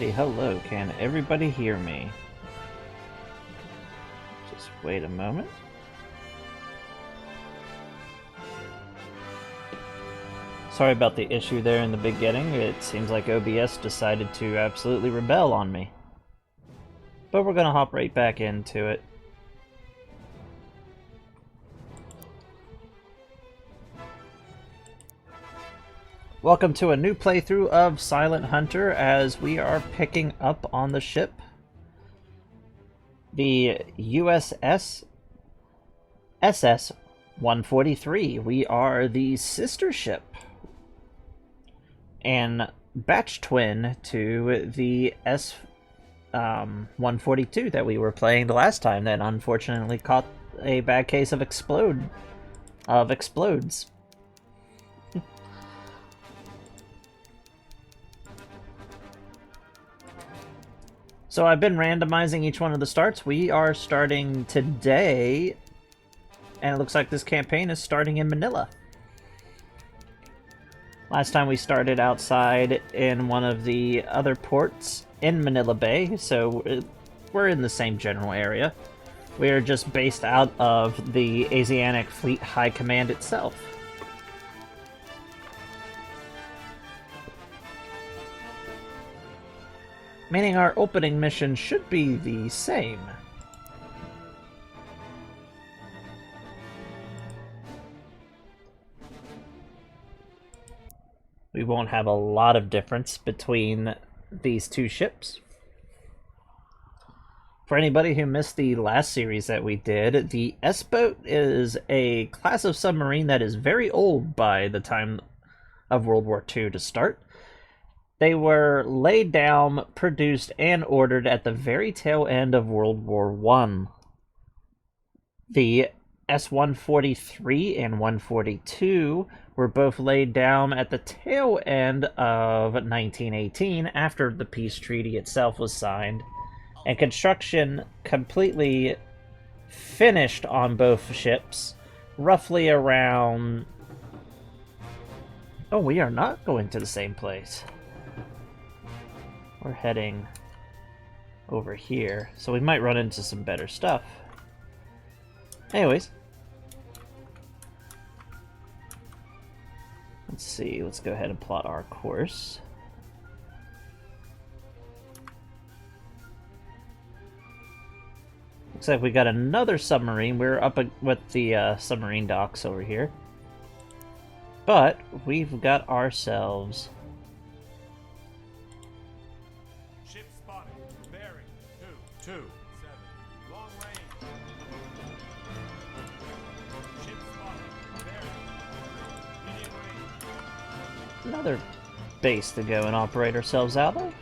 Alrighty, hello, can everybody hear me? Just wait a moment. Sorry about the issue there in the beginning. It seems like OBS decided to absolutely rebel on me. But we're gonna hop right back into it. Welcome to a new playthrough of Silent Hunter as we are picking up on the ship. The USS SS-143. We are the sister ship and batch twin to the S-142 that we were playing the last time that unfortunately caught a bad case of explodes. So I've been randomizing each one of the starts. We are starting today, and it looks like this campaign is starting in Manila. Last time we started outside in one of the other ports in Manila Bay, so we're in the same general area. We are just based out of the Asiatic Fleet High Command itself. Meaning our opening mission should be the same. We won't have a lot of difference between these two ships. For anybody who missed the last series that we did, the S-boat is a class of submarine that is very old by the time of World War II to start. They were laid down, produced, and ordered at the very tail end of World War I. The S-143 and 142 were both laid down at the tail end of 1918 after the peace treaty itself was signed, and construction completely finished on both ships roughly around... Oh, we are not going to the same place. We're heading over here, so we might run into some better stuff. Anyways. Let's see, let's go ahead and plot our course. Looks like we got another submarine. We're up with the submarine docks over here. But we've got ourselves... another base to go and operate ourselves out of.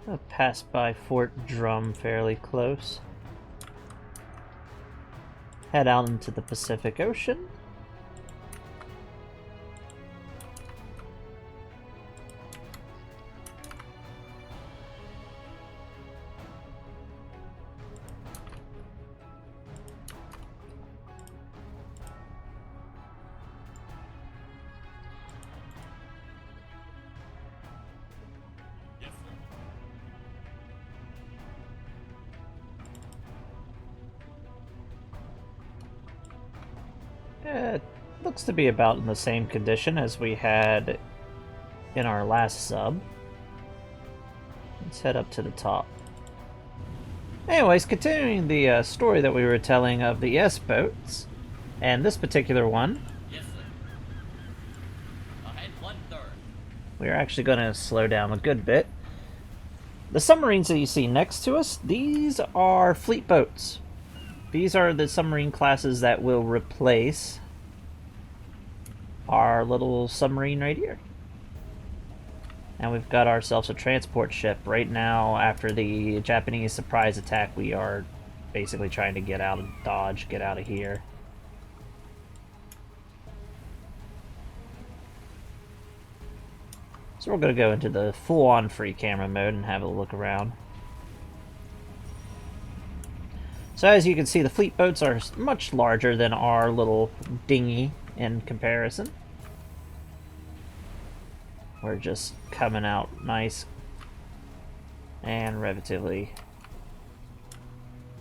I'll pass by Fort Drum fairly close. Head out into the Pacific Ocean. It looks to be about in the same condition as we had in our last sub. Let's head up to the top. Anyways, continuing the story that we were telling of the S-boats, and this particular one, Yes, sir. Ahead 1/3. we're actually going to slow down a good bit. The submarines that you see next to us, these are fleet boats. These are the submarine classes that will replace our little submarine right here. And we've got ourselves a transport ship. Right now, after the Japanese surprise attack, we are basically trying to get out of Dodge, get out of here. So we're going to go into the full-on free camera mode and have a look around. So as you can see, the fleet boats are much larger than our little dinghy in comparison. We're just coming out nice and relatively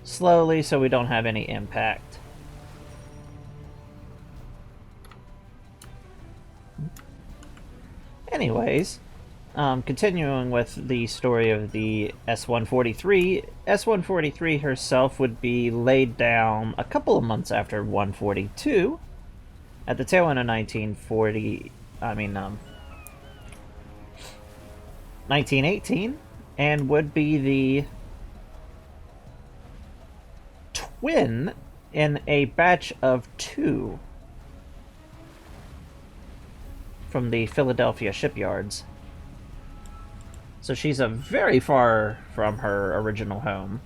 slowly so we don't have any impact. Anyways, continuing with the story of the S-143, S-143 herself would be laid down a couple of months after 142, at the tail end of 1918, and would be the twin in a batch of 2 from the Philadelphia shipyards. So she's a very far from her original home.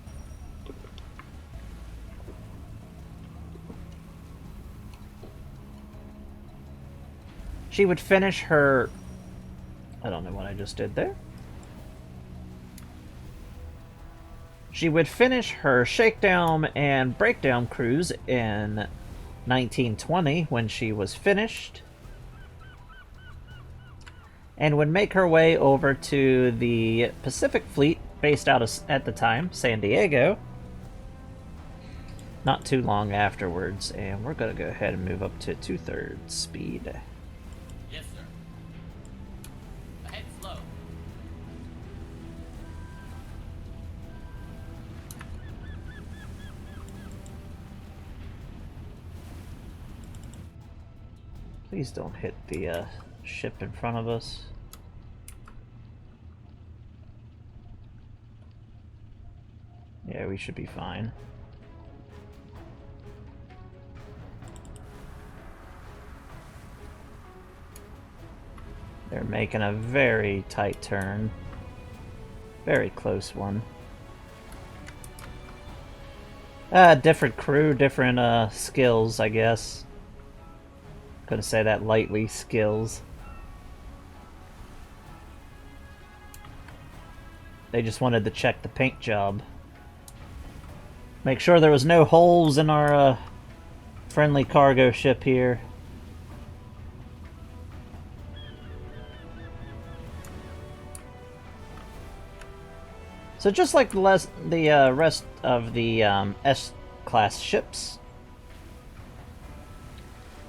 She would finish her... I don't know what I just did there. She would finish her shakedown and breakdown cruise in 1920 when she was finished, and would make her way over to the Pacific Fleet, based out of, at the time, San Diego, not too long afterwards. And we're going to go ahead and move up to 2/3 speed. Yes, sir. Ahead slow. Please don't hit the ship in front of us. Yeah, we should be fine. They're making a very tight turn. Very close one. Different crew, different skills, I guess. Gonna say that lightly, skills. They just wanted to check the paint job. Make sure there was no holes in our friendly cargo ship here. So just like the rest of the S-class ships,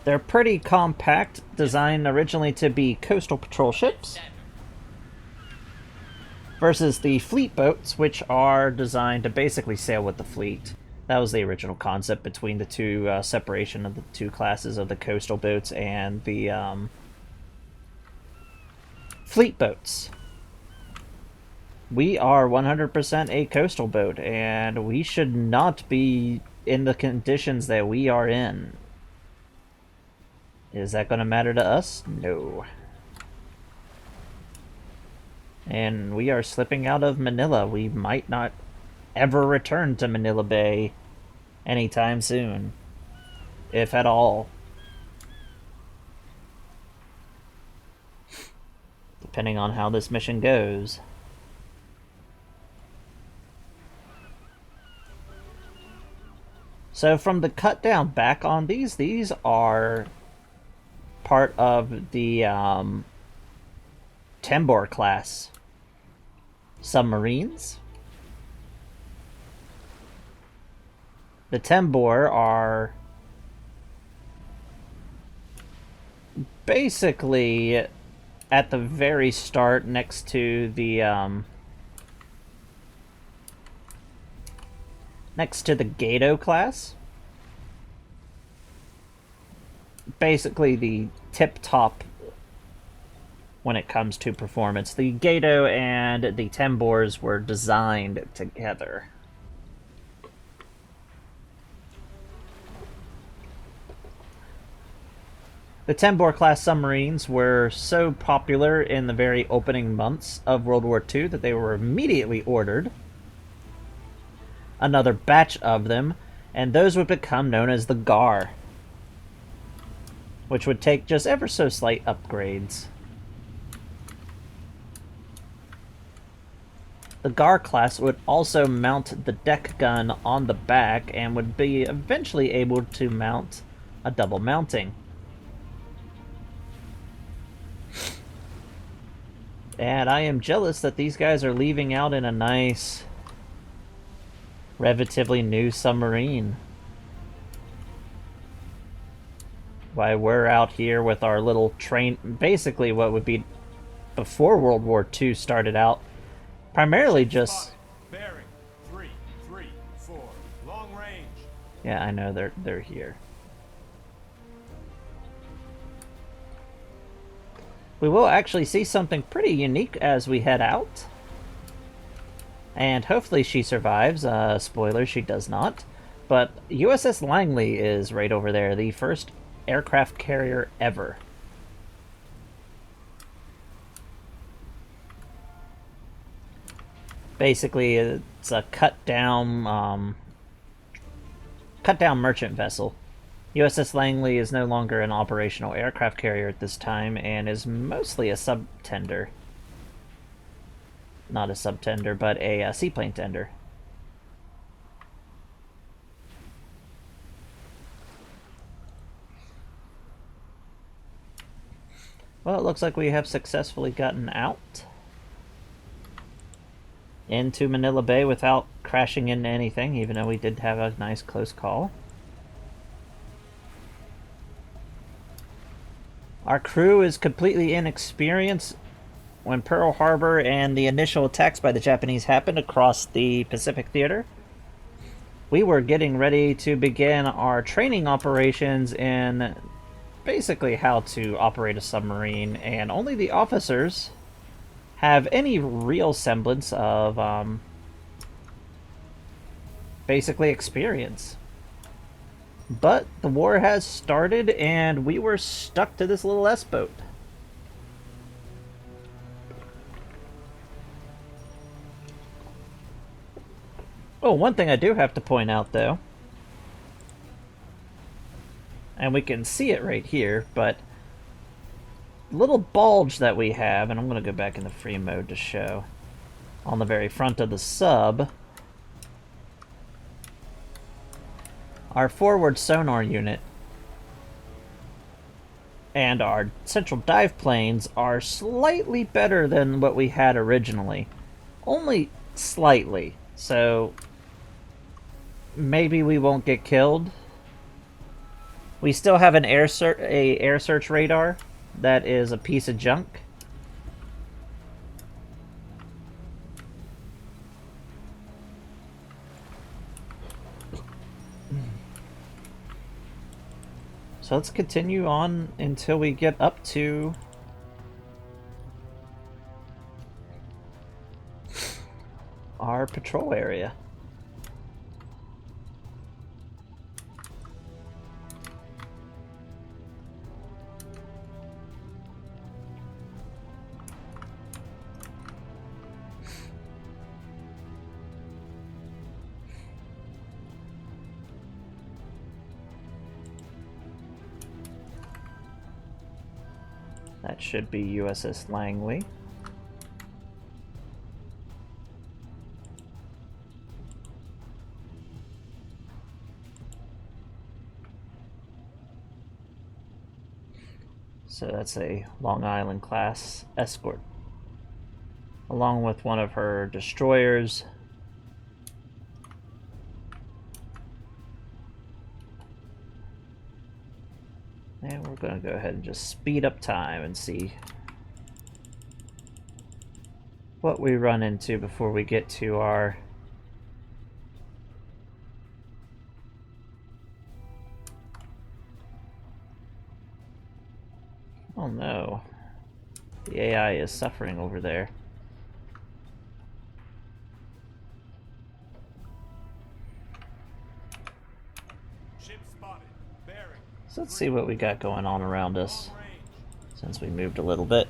they're pretty compact, designed originally to be coastal patrol ships, versus the fleet boats, which are designed to basically sail with the fleet. That was the original concept between the two, separation of the two classes of the coastal boats and the fleet boats. We are 100% a coastal boat, and we should not be in the conditions that we are in. Is that going to matter to us? No. And we are slipping out of Manila. We might not ever return to Manila Bay anytime soon, if at all. Depending on how this mission goes. So from the cut down back on these are part of the Tembor class submarines. The Tembor are basically at the very start next to the Gato class. Basically the tip-top when it comes to performance. The Gato and the Tembors were designed together. The Tembor class submarines were so popular in the very opening months of World War II that they were immediately ordered. Another batch of them, and those would become known as the GAR, which would take just ever so slight upgrades. The Gar class would also mount the deck gun on the back and would be eventually able to mount a double mounting. And I am jealous that these guys are leaving out in a nice, relatively new submarine. Why we're out here with our little train, basically what would be before World War II started out, primarily just... Bearing 334, long range. Yeah, I know they're here. We will actually see something pretty unique as we head out. And hopefully she survives. Spoiler, she does not. But USS Langley is right over there, the first aircraft carrier ever. Basically, it's a cut down merchant vessel. USS Langley is no longer an operational aircraft carrier at this time and is mostly a sub-tender. Not a sub-tender, but a seaplane tender. Well, it looks like we have successfully gotten out into Manila Bay without crashing into anything, even though we did have a nice close call. Our crew is completely inexperienced when Pearl Harbor and the initial attacks by the Japanese happened across the Pacific Theater. We were getting ready to begin our training operations in basically how to operate a submarine, and only the officers have any real semblance of basically experience. But the war has started, and we were stuck to this little S-boat. Oh, one thing I do have to point out, though, and we can see it right here, but the little bulge that we have, and I'm going to go back into free mode to show, on the very front of the sub, our forward sonar unit and our central dive planes are slightly better than what we had originally. Only slightly, so maybe we won't get killed. We still have an air search radar that is a piece of junk. So let's continue on until we get up to our patrol area. That should be USS Langley. So that's a Long Island class escort, along with one of her destroyers. And we're going to go ahead and just speed up time and see what we run into before we get to our oh no, the AI is suffering over there. Ship spotted. Bearing. So let's see what we got going on around us since we moved a little bit.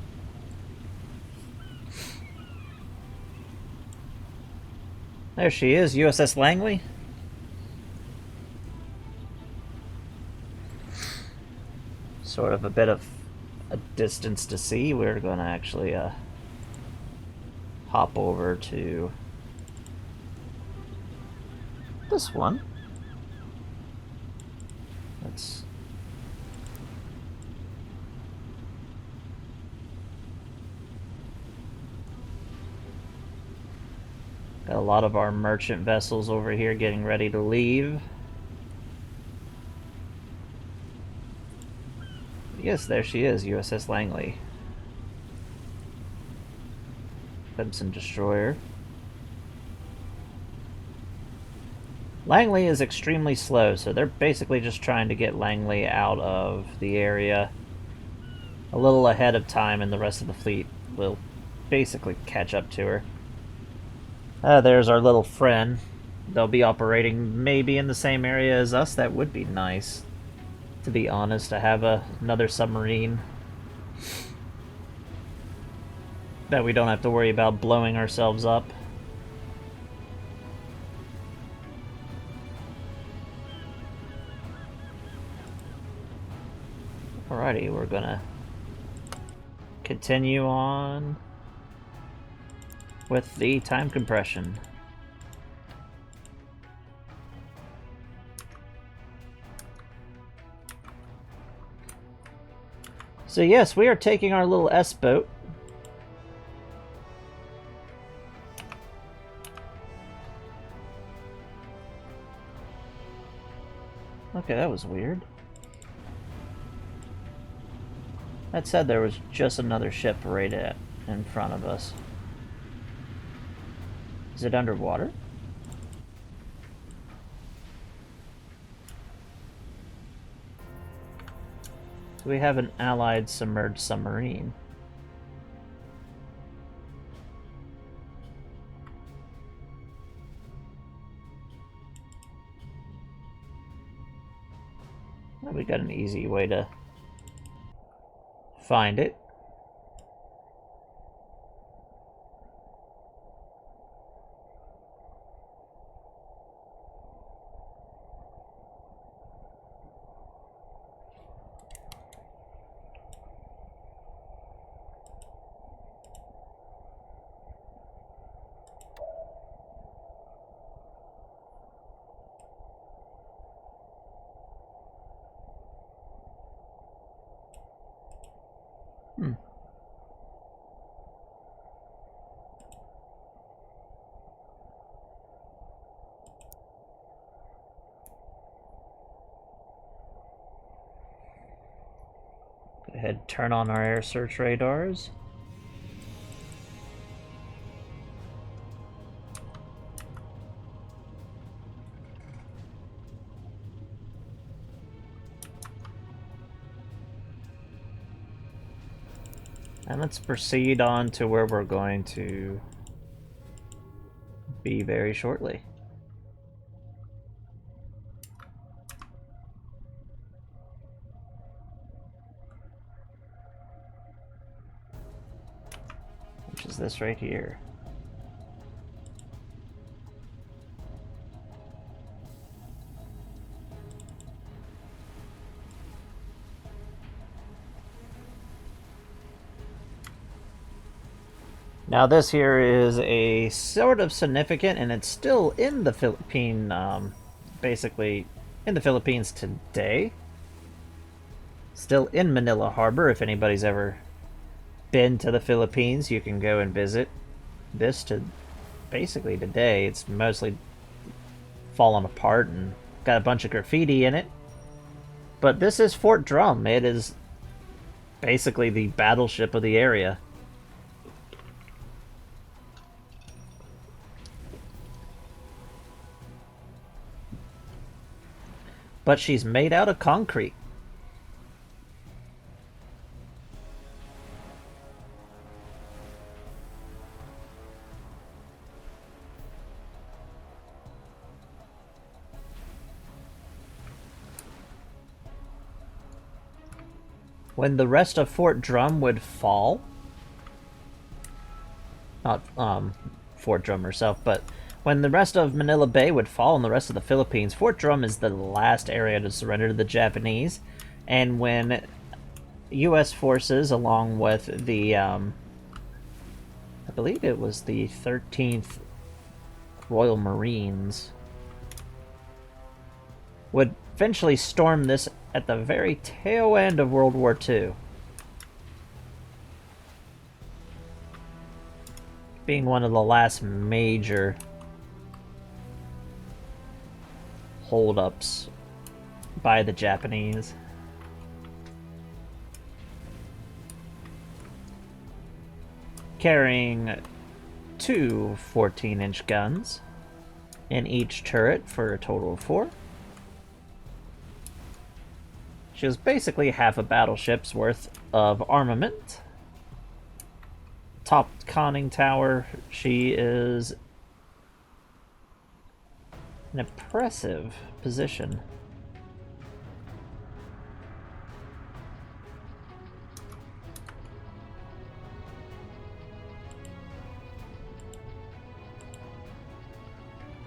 There she is, USS Langley. Sort of a bit of a distance to see. We're going to actually hop over to this one. Let's got a lot of our merchant vessels over here getting ready to leave. Yes, there she is, USS Langley. Clemson destroyer. Langley is extremely slow, so they're basically just trying to get Langley out of the area a little ahead of time, and the rest of the fleet will basically catch up to her. There's our little friend. They'll be operating maybe in the same area as us. That would be nice, to be honest, to have another submarine that we don't have to worry about blowing ourselves up. Alrighty, we're gonna continue on with the time compression. So yes, we are taking our little S-boat. Okay, that was weird. That said, there was just another ship right in front of us. Is it underwater? So we have an allied submerged submarine. Well, we got an easy way to find it. Go ahead, turn on our air search radars. And let's proceed on to where we're going to be very shortly. Which is this right here. Now this here is a sort of significant, and it's still in the basically in the Philippines today. Still in Manila Harbor. If anybody's ever been to the Philippines, you can go and visit this basically today. It's mostly fallen apart and got a bunch of graffiti in it. But this is Fort Drum. It is basically the battleship of the area. But she's made out of concrete. When the rest of Fort Drum would fall, not Fort Drum herself, but when the rest of Manila Bay would fall and the rest of the Philippines, Fort Drum is the last area to surrender to the Japanese. And when U.S. forces, along with the I believe it was the 13th Royal Marines, would eventually storm this at the very tail end of World War II. Being one of the last major holdups by the Japanese. Carrying two 14-inch guns in each turret for a total of 4. She was basically half a battleship's worth of armament. Top conning tower, she is an impressive position.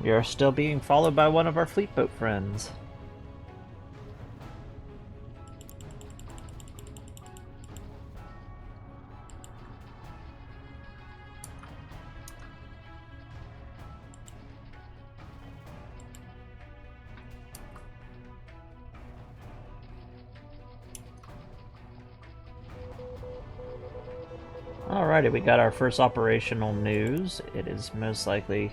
We are still being followed by one of our fleet boat friends. Alrighty, we got our first operational news. It is most likely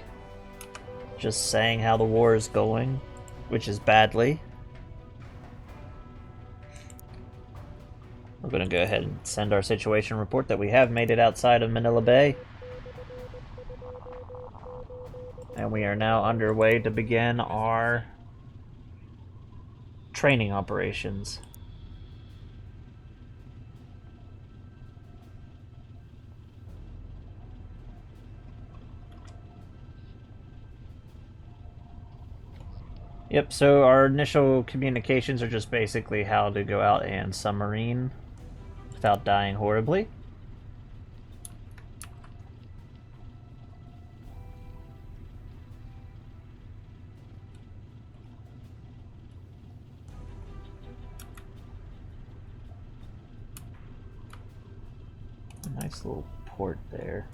just saying how the war is going, which is badly. We're going to go ahead and send our situation report that we have made it outside of Manila Bay. And we are now underway to begin our training operations. Yep, so our initial communications are just basically how to go out and submarine without dying horribly. Nice little port there.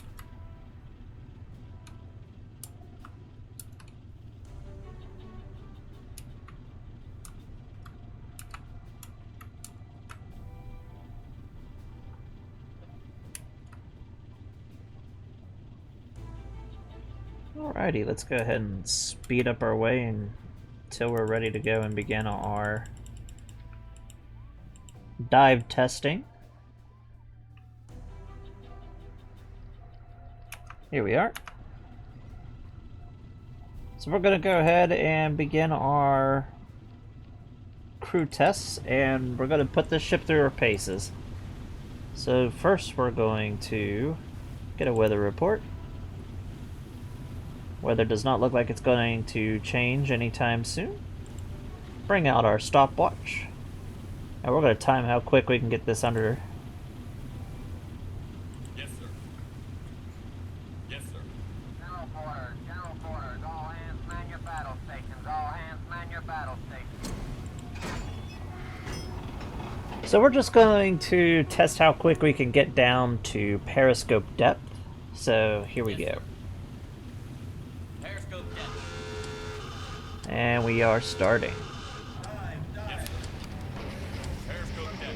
Alrighty, let's go ahead and speed up our way until we're ready to go and begin our dive testing. Here we are. So we're going to go ahead and begin our crew tests, and we're going to put this ship through our paces. So first we're going to get a weather report. Weather does not look like it's going to change anytime soon. Bring out our stopwatch. And we're going to time how quick we can get this under. Yes, sir. Yes, sir. General quarters, all hands man your battle stations, all hands man your battle stations. So we're just going to test how quick we can get down to periscope depth. So here we go. Periscope depth. And we are starting. Yes, sir. Periscope deck.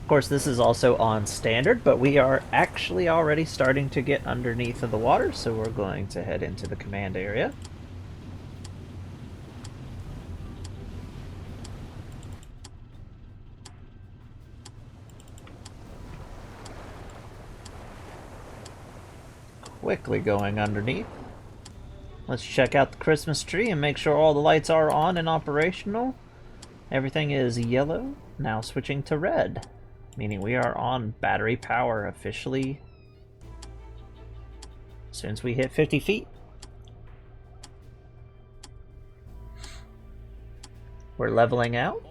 Of course, this is also on standard, but we are actually already starting to get underneath of the water, so we're going to head into the command area. Quickly going underneath. Let's check out the Christmas tree and make sure all the lights are on and operational. Everything is yellow, now switching to red, meaning we are on battery power officially as soon as we hit 50 feet. We're leveling out. 4, 0.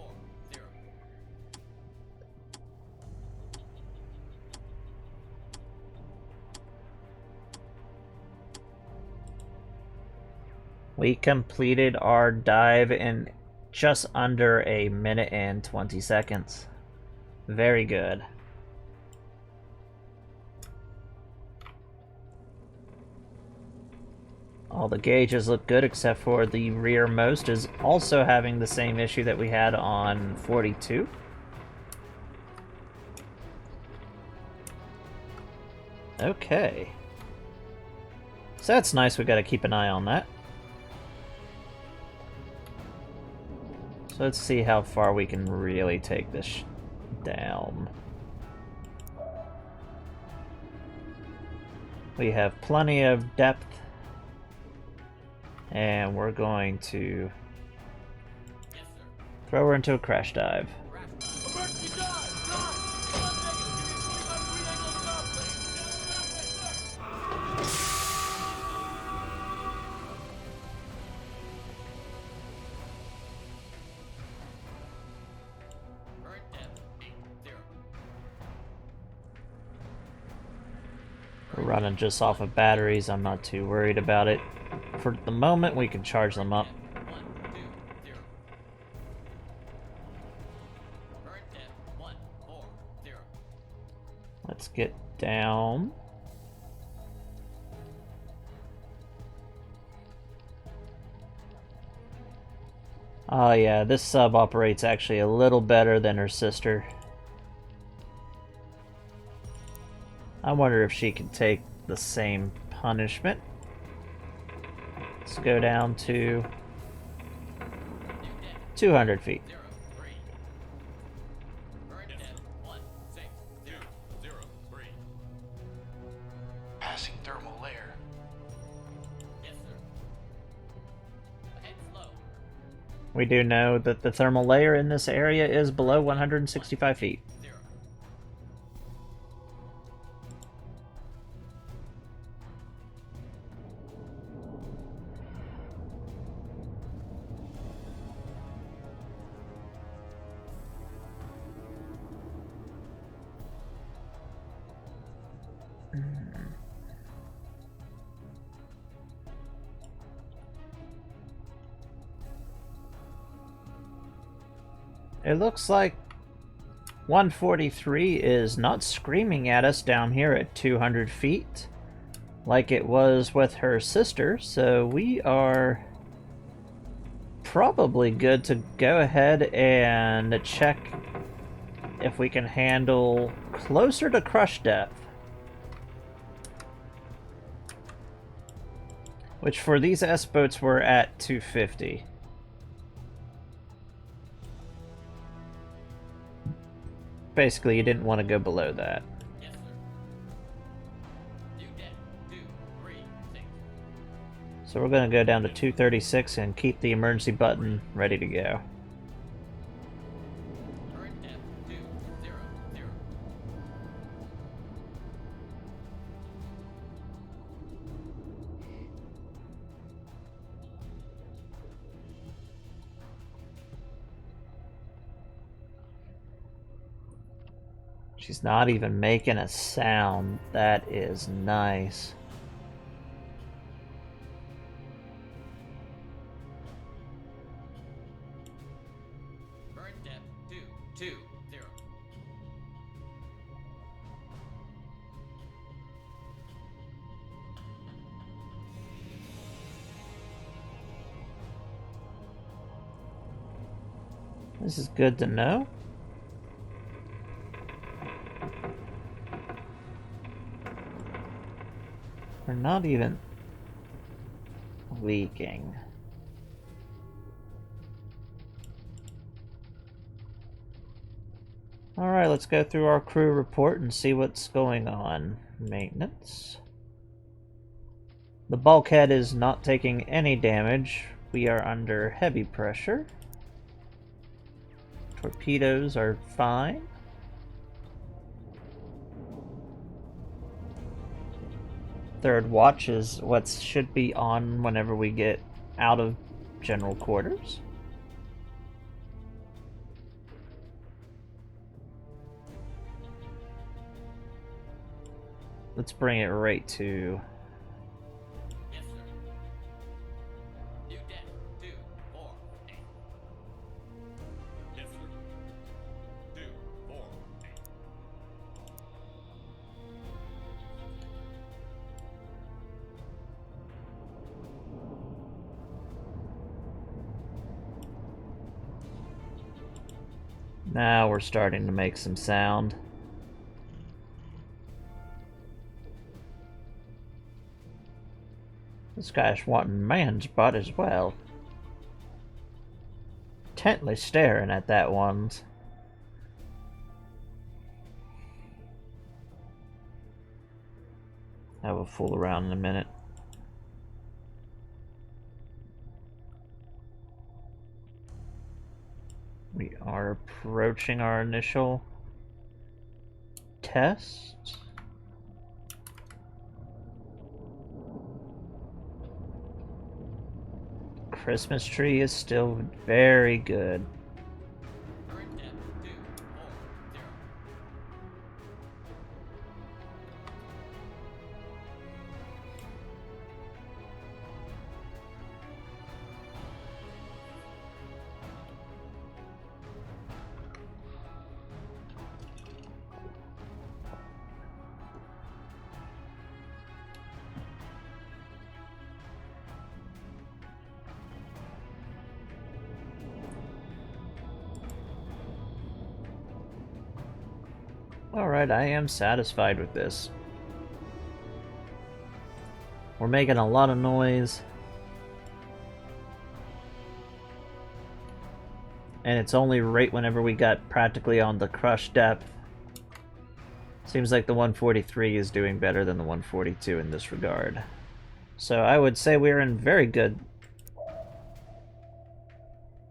We completed our dive in just under a minute and 20 seconds. Very good. All the gauges look good except for the rearmost is also having the same issue that we had on 42. Okay. So that's nice, we gotta keep an eye on that. So let's see how far we can really take this down. We have plenty of depth. And we're going to Yes, sir. throw her into a crash dive. Emergency dive! Dive! Come on, negative! Give me a 45 degree angle on the dive Current depth 80. We're running just off of batteries. I'm not too worried about it. For the moment, we can charge them up. 120. Current depth 140. Let's get down. Oh yeah, this sub operates actually a little better than her sister. I wonder if she can take the same punishment. Let's go down to 200 feet. 03. Current depth 160. 203. Passing thermal layer. Yes, sir. Ahead slow. We do know that the thermal layer in this area is below 165 feet. 0. It looks like 143 is not screaming at us down here at 200 feet like it was with her sister, so we are probably good to go ahead and check if we can handle closer to crush depth. Which for these S-boats we're at 250. Basically, you didn't want to go below that. Yes, sir. New depth 236. So we're going to go down to 236 and keep the emergency button ready to go. Current depth 200. She's not even making a sound. That is nice. Current depth 220. This is good to know. We're not even leaking. Alright, let's go through our crew report and see what's going on. Maintenance. The bulkhead is not taking any damage. We are under heavy pressure. Torpedoes are fine. Third watch is what should be on whenever we get out of general quarters. Let's bring it right to Yes, sir. Now we're starting to make some sound. This guy's wanting man's butt as well. Intently staring at that one's. I will fool around in a minute. We are approaching our initial test. Christmas tree is still very good. Current depth 240. Alright, I am satisfied with this. We're making a lot of noise. And it's only right whenever we got practically on the crush depth. Seems like the 143 is doing better than the 142 in this regard. So I would say we're in very good.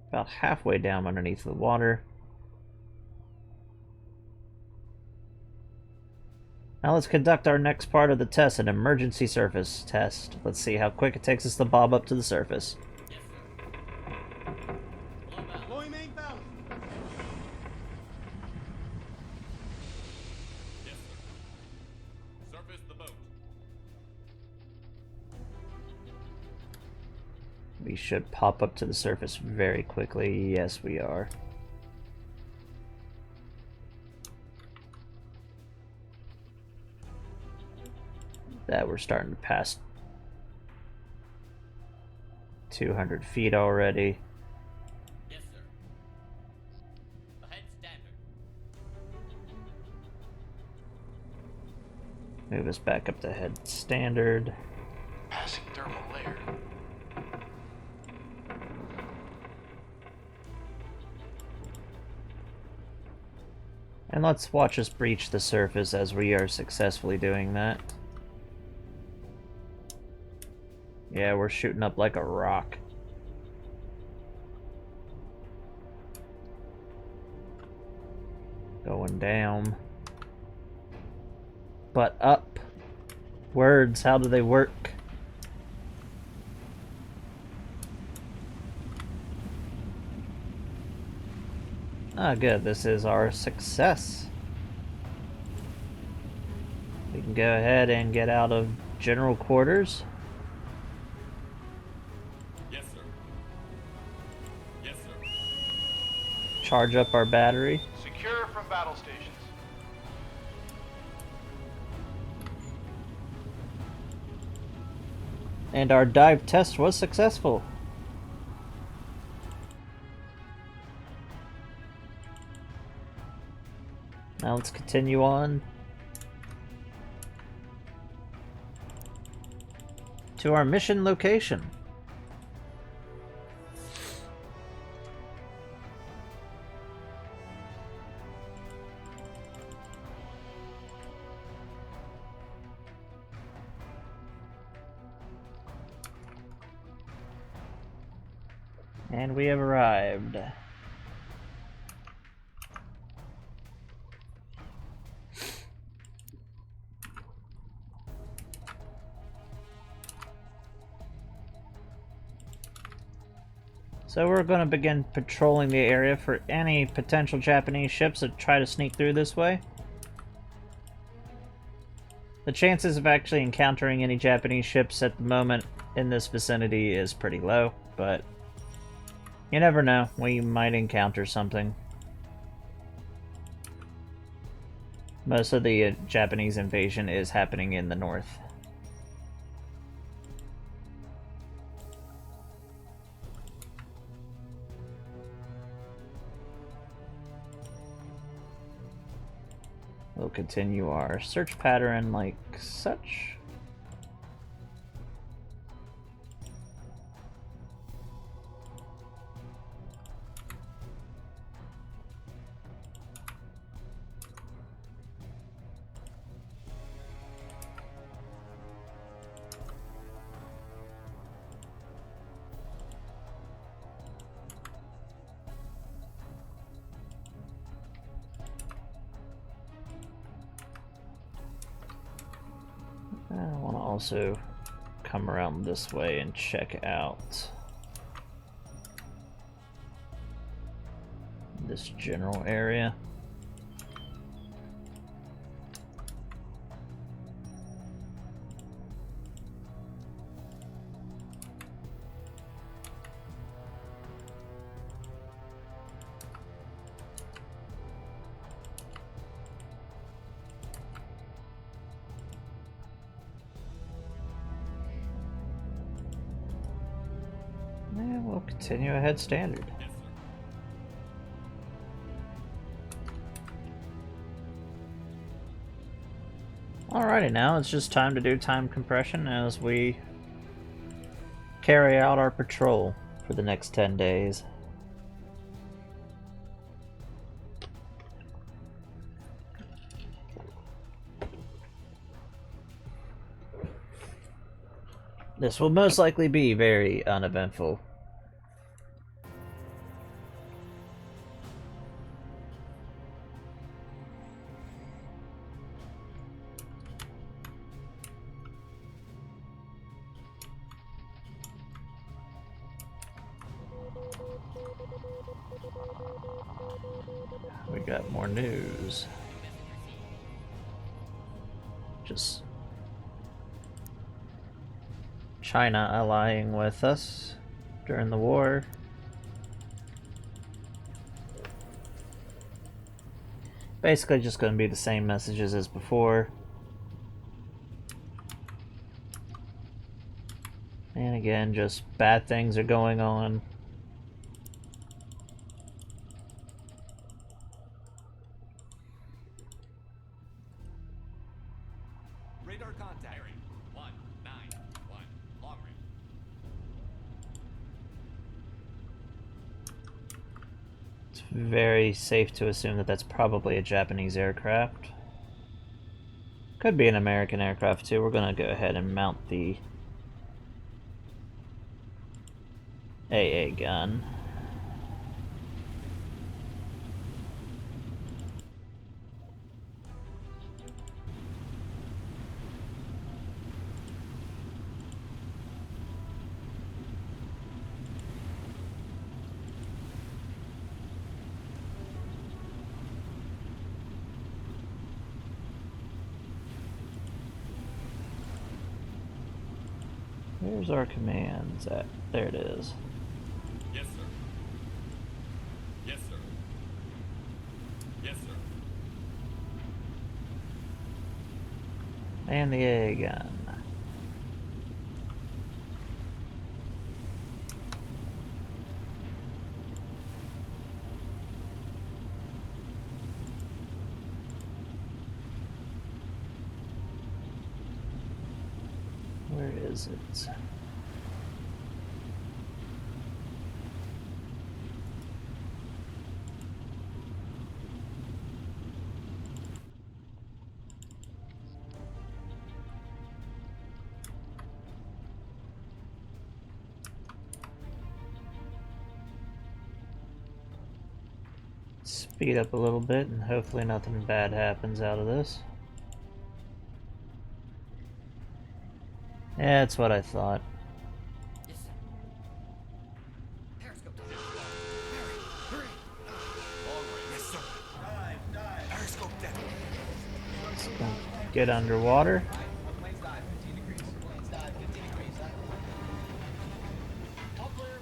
About halfway down underneath the water. Now let's conduct our next part of the test, an emergency surface test. Let's see how quick it takes us to bob up to the surface. Yes, sir. Low valve. Low main valve. Yes, sir. Surface the boat. We should pop up to the surface very quickly. Yes, we are. That we're starting to pass 200 feet already. Yes, sir. Ahead standard. Move us back up to head standard. Passing thermal layer. And let's watch us breach the surface as we are successfully doing that. Yeah, we're shooting up like a rock. Going down. But up. Words, how do they work? Ah, good. This is our success. We can go ahead and get out of general quarters. Yes, sir. Yes, sir. Charge up our battery. Secure from battle stations. And our dive test was successful. Now let's continue on to our mission location. And we have arrived. So we're going to begin patrolling the area for any potential Japanese ships that try to sneak through this way. The chances of actually encountering any Japanese ships at the moment in this vicinity is pretty low, but you never know. We might encounter something. Most of the Japanese invasion is happening in the north. We'll continue our search pattern like such. I want to also come around this way and check out this general area. And we'll continue ahead standard. Yes, sir. Alrighty, now it's just time to do time compression as we carry out our patrol for the next 10 days. This will most likely be very uneventful. We got more news. Just China allying with us during the war. Basically just going to be the same messages as before. And again, just bad things are going on. Radar contact. Bearing 191. Long range. It's very safe to assume that that's probably a Japanese aircraft. Could be an American aircraft too. We're going to go ahead and mount the AA gun. Where's our commands at? There it is. Yes, sir. Yes, sir. Yes, sir. And the AA gun. Where is it? Speed up a little bit and hopefully nothing bad happens out of this. Yeah, that's what I thought. Yes, sir. Periscope down. Hurry, hurry. Long range. Yes, sir. Dive. Periscope down. Let's go get underwater. Planes dive, 15 degrees. Planes dive, 15 degrees. All clear.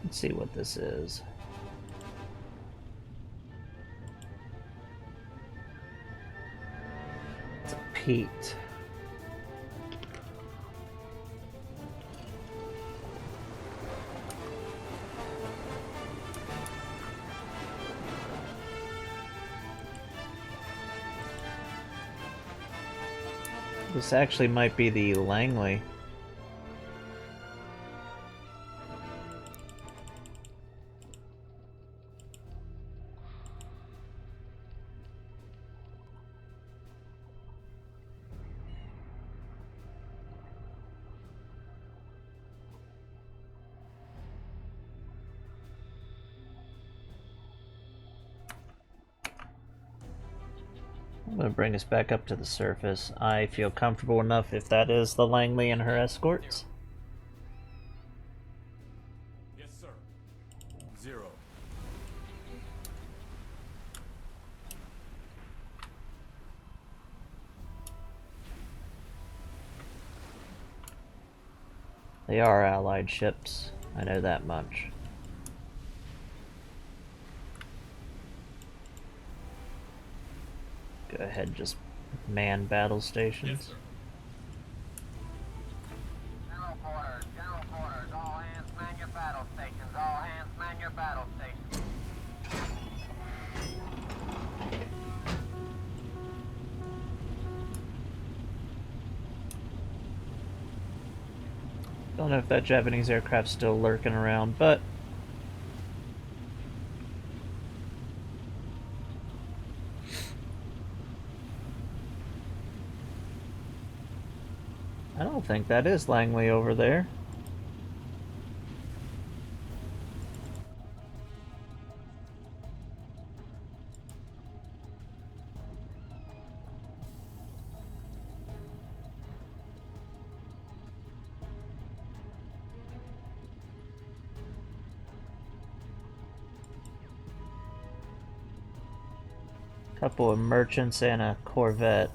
Let's see what this is. It's a Pete. This actually might be the Langley. I'm gonna bring us back up to the surface. I feel comfortable enough if that is the Langley and her escorts. Yes, sir. 0. They are allied ships, I know that much. Go ahead, just man battle Yes, stations. sir. General quarters, all hands man your battle stations, all hands man your battle stations. Don't know if that Japanese aircraft's still lurking around, but I don't think that is Langley over there. Couple of merchants and a corvette.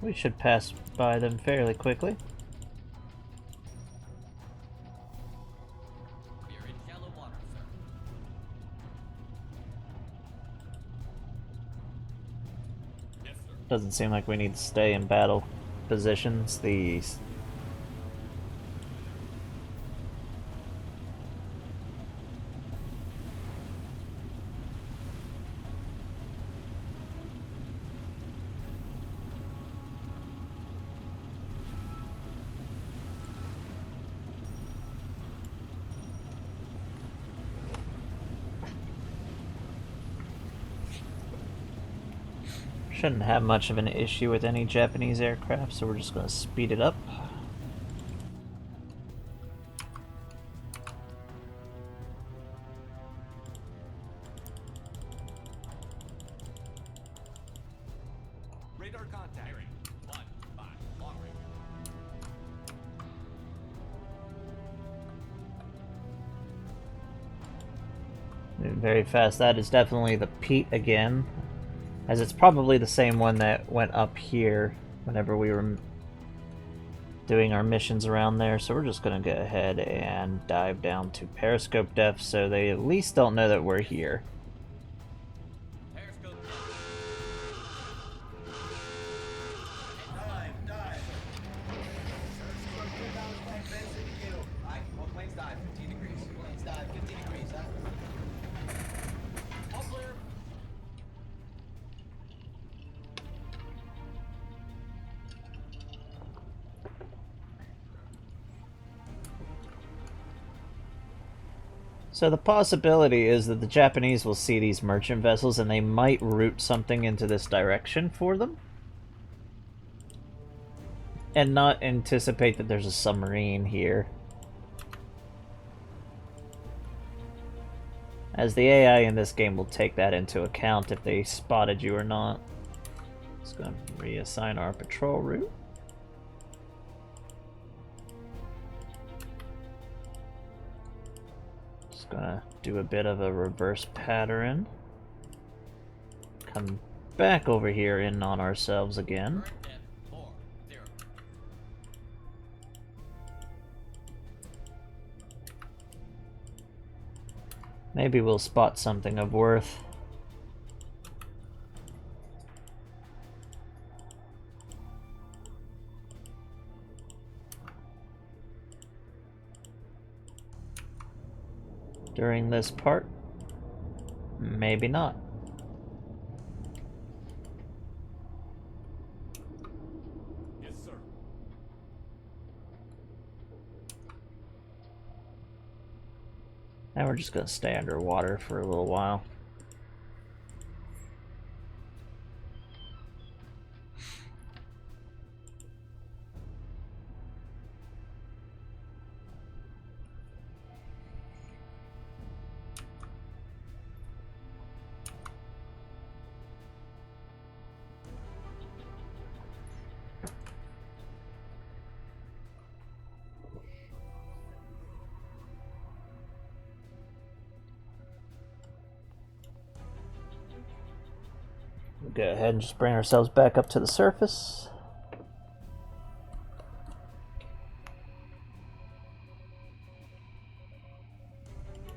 We should pass by them fairly quickly. We're in shallow water, sir. Yes, sir. Doesn't seem like we need to stay in battle positions. Shouldn't have much of an issue with any Japanese aircraft, so we're just going to speed it up. Radar contact. Bearing 1, 5, long range. Moving very fast. That is definitely the Pete again, as it's probably the same one that went up here whenever we were doing our missions around there. So we're just going to go ahead and dive down to periscope depth so they at least don't know that we're here. Periscope. Dive. Alright, well, planes dive, 15 degrees. Planes dive, 15 degrees, huh? All clear. So the possibility is that the Japanese will see these merchant vessels and they might route something into this direction for them. And not anticipate that there's a submarine here. As the AI in this game will take that into account if they spotted you or not. Just gonna reassign our patrol route. Just gonna do a bit of a reverse pattern. Come back over here in on ourselves again. Current depth 4, 0. Maybe we'll spot something of worth. During this part, maybe not. Yes, sir. Now we're just gonna stay underwater for a little while. We'll go ahead and just bring ourselves back up to the surface.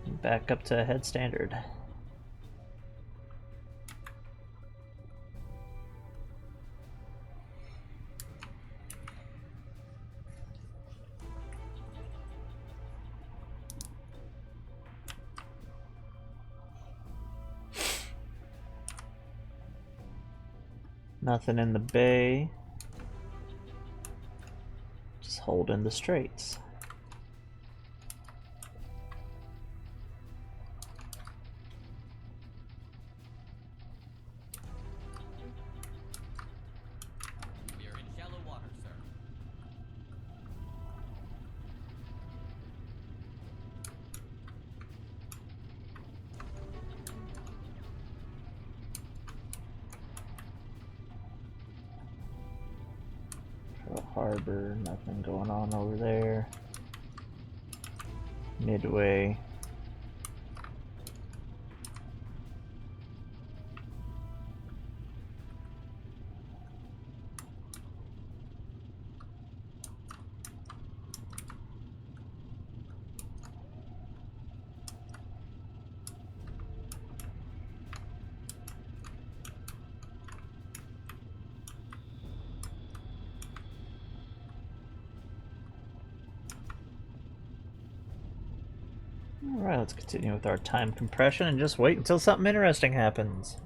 And back up to head standard. Nothing in the bay. Just holding the straits. We are in shallow water, sir. Pearl Harbor, nothing going on over there. Midway. Alright, let's continue with our time compression and just wait until something interesting happens.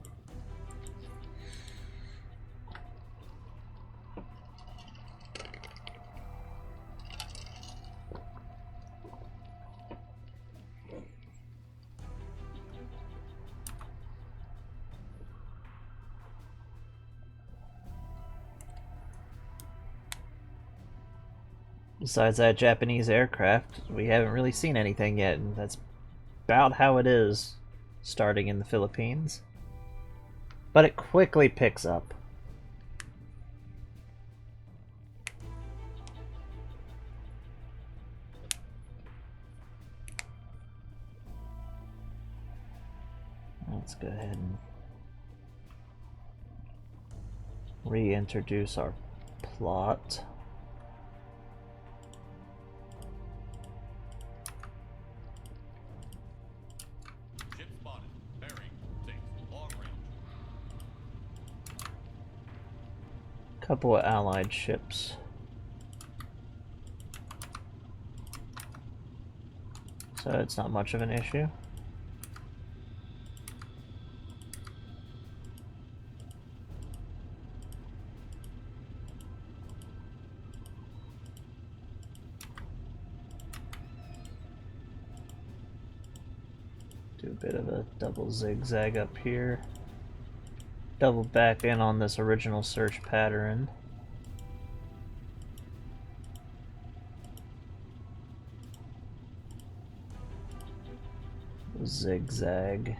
Besides that Japanese aircraft, we haven't really seen anything yet, and that's about how it is starting in the Philippines. But it quickly picks up. Let's go ahead and reintroduce our plot. Ship spotted. Bearing 6. Long range. Couple of allied ships. So it's not much of an issue. Do a bit of a double zigzag up here. Double back in on this original search pattern. Zigzag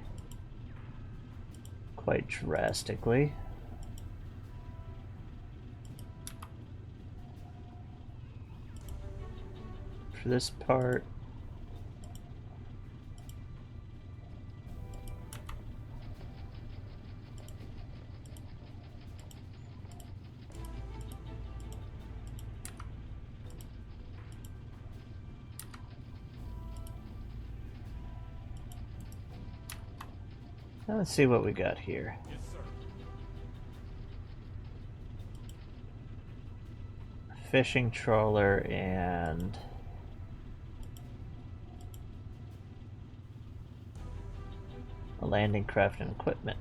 quite drastically. For this part, Now let's see what we got here. Yes, sir. Fishing trawler and a landing craft and equipment.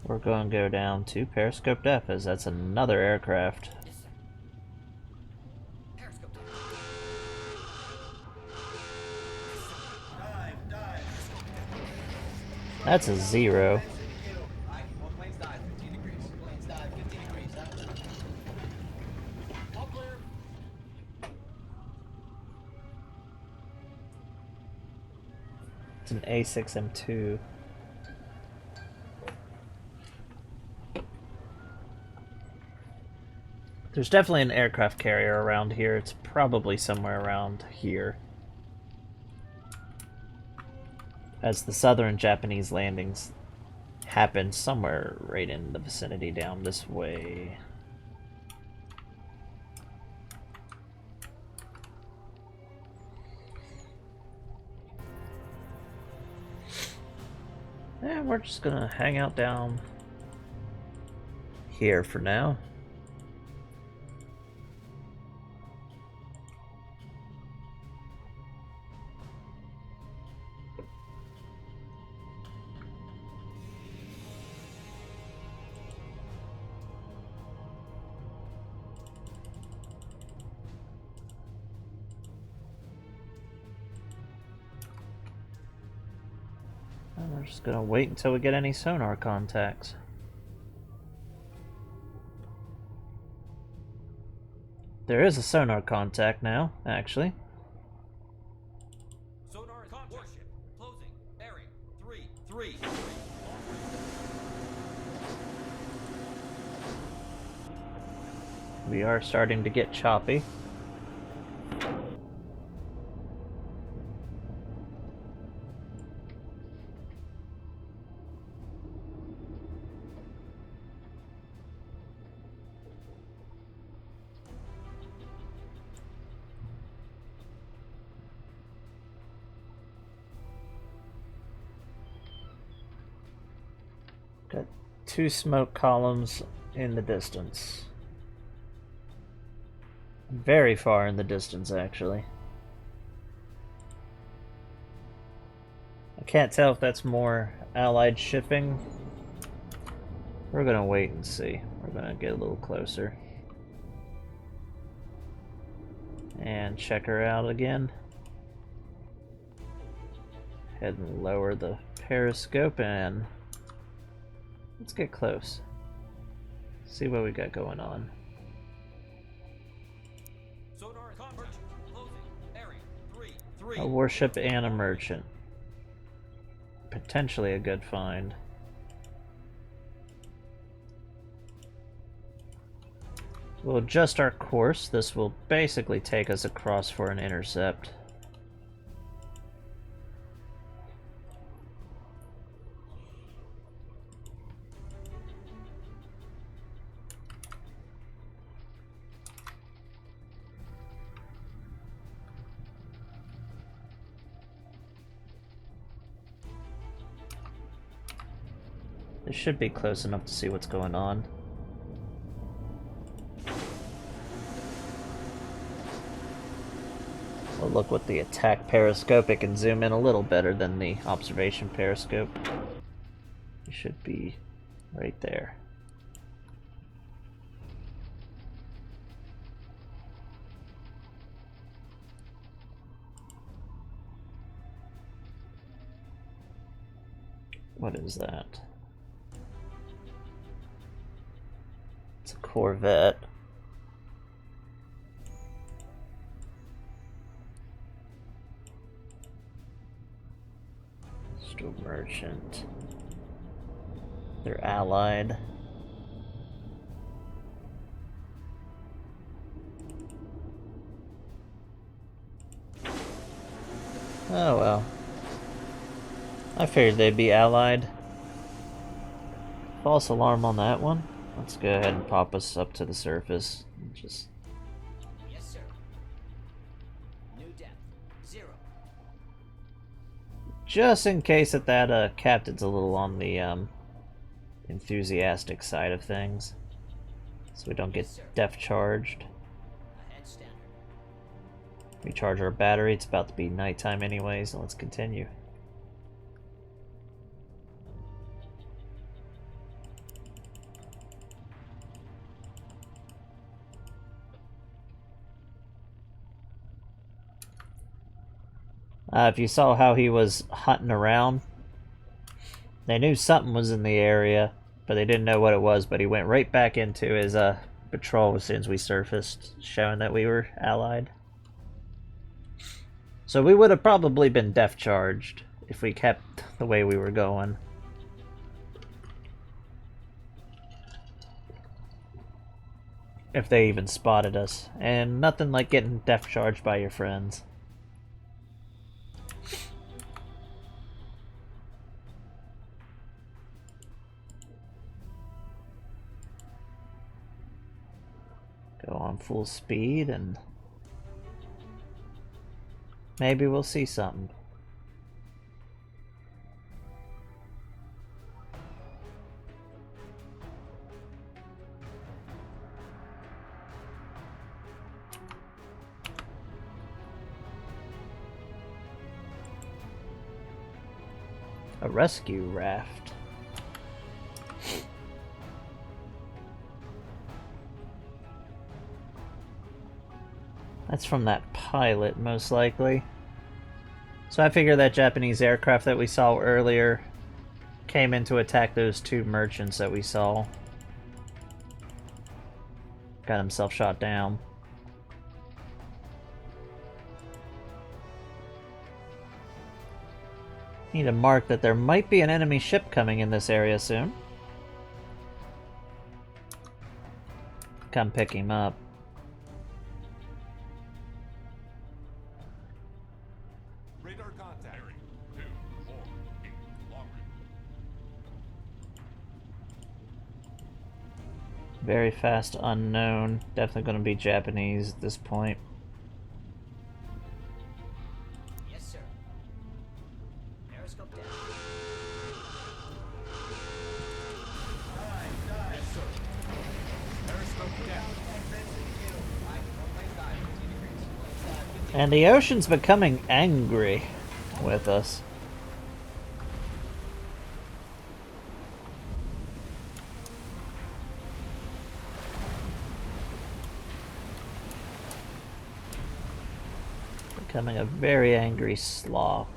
We're going to go down to Periscoped F, as that's another aircraft. Yes, sir. Periscope down. Dive, dive. That's a 0. Alright, well, planes dive, 15 degrees. Planes dive, 15 degrees, huh? All clear. It's an A6M2. There's definitely an aircraft carrier around here. It's probably somewhere around here, as the southern Japanese landings happen somewhere right in the vicinity down this way. And we're just gonna hang out down here for now. And we're just gonna wait until we get any sonar contacts. There is a sonar contact now, actually. Sonar is warship. Closing. Bearing. 3. We are starting to get choppy. Got 2 smoke columns in the distance. Very far in the distance, actually. I can't tell if that's more Allied shipping. We're gonna wait and see. We're gonna get a little closer. And check her out again. Head and lower the periscope and let's get close. See what we got going on. Sonar is merchant. Closing. Bearing. 3. A warship and a merchant. Potentially a good find. We'll adjust our course. This will basically take us across for an intercept. This should be close enough to see what's going on. Well, look, with the attack periscope, it can zoom in a little better than the observation periscope. It should be right there. What is that? It's a Corvette. Still merchant. They're allied. Oh well. I figured they'd be allied. False alarm on that one. Let's go ahead and pop us up to the surface and just just in case that captain's a little on the enthusiastic side of things, so we don't get depth charged. Ahead standard. Recharge our battery. It's about to be nighttime anyways, so let's continue. If you saw how he was hunting around, they knew something was in the area, but they didn't know what it was, but he went right back into his patrol as soon as we surfaced, showing that we were allied. So we would have probably been depth charged if we kept the way we were going. If they even spotted us. And nothing like getting depth charged by your friends. Go on full speed and maybe we'll see something. A rescue raft. That's from that pilot, most likely. So I figure that Japanese aircraft that we saw earlier came in to attack those two merchants that we saw. Got himself shot down. Need to mark that there might be an enemy ship coming in this area soon. Come pick him up. Radar contact. Bearing 248. Long range. Very fast unknown. Definitely going to be Japanese at this point. Yes, sir. Periscope down. Yes, sir. Periscope down. And the ocean's becoming angry with us. Becoming a very angry sloth.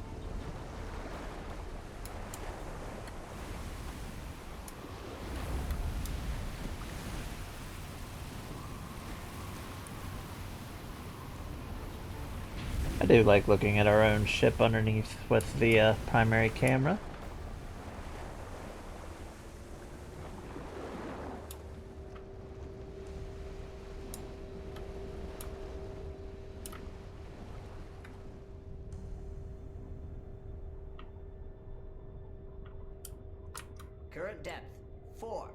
I do like looking at our own ship underneath with the primary camera. Current depth 40.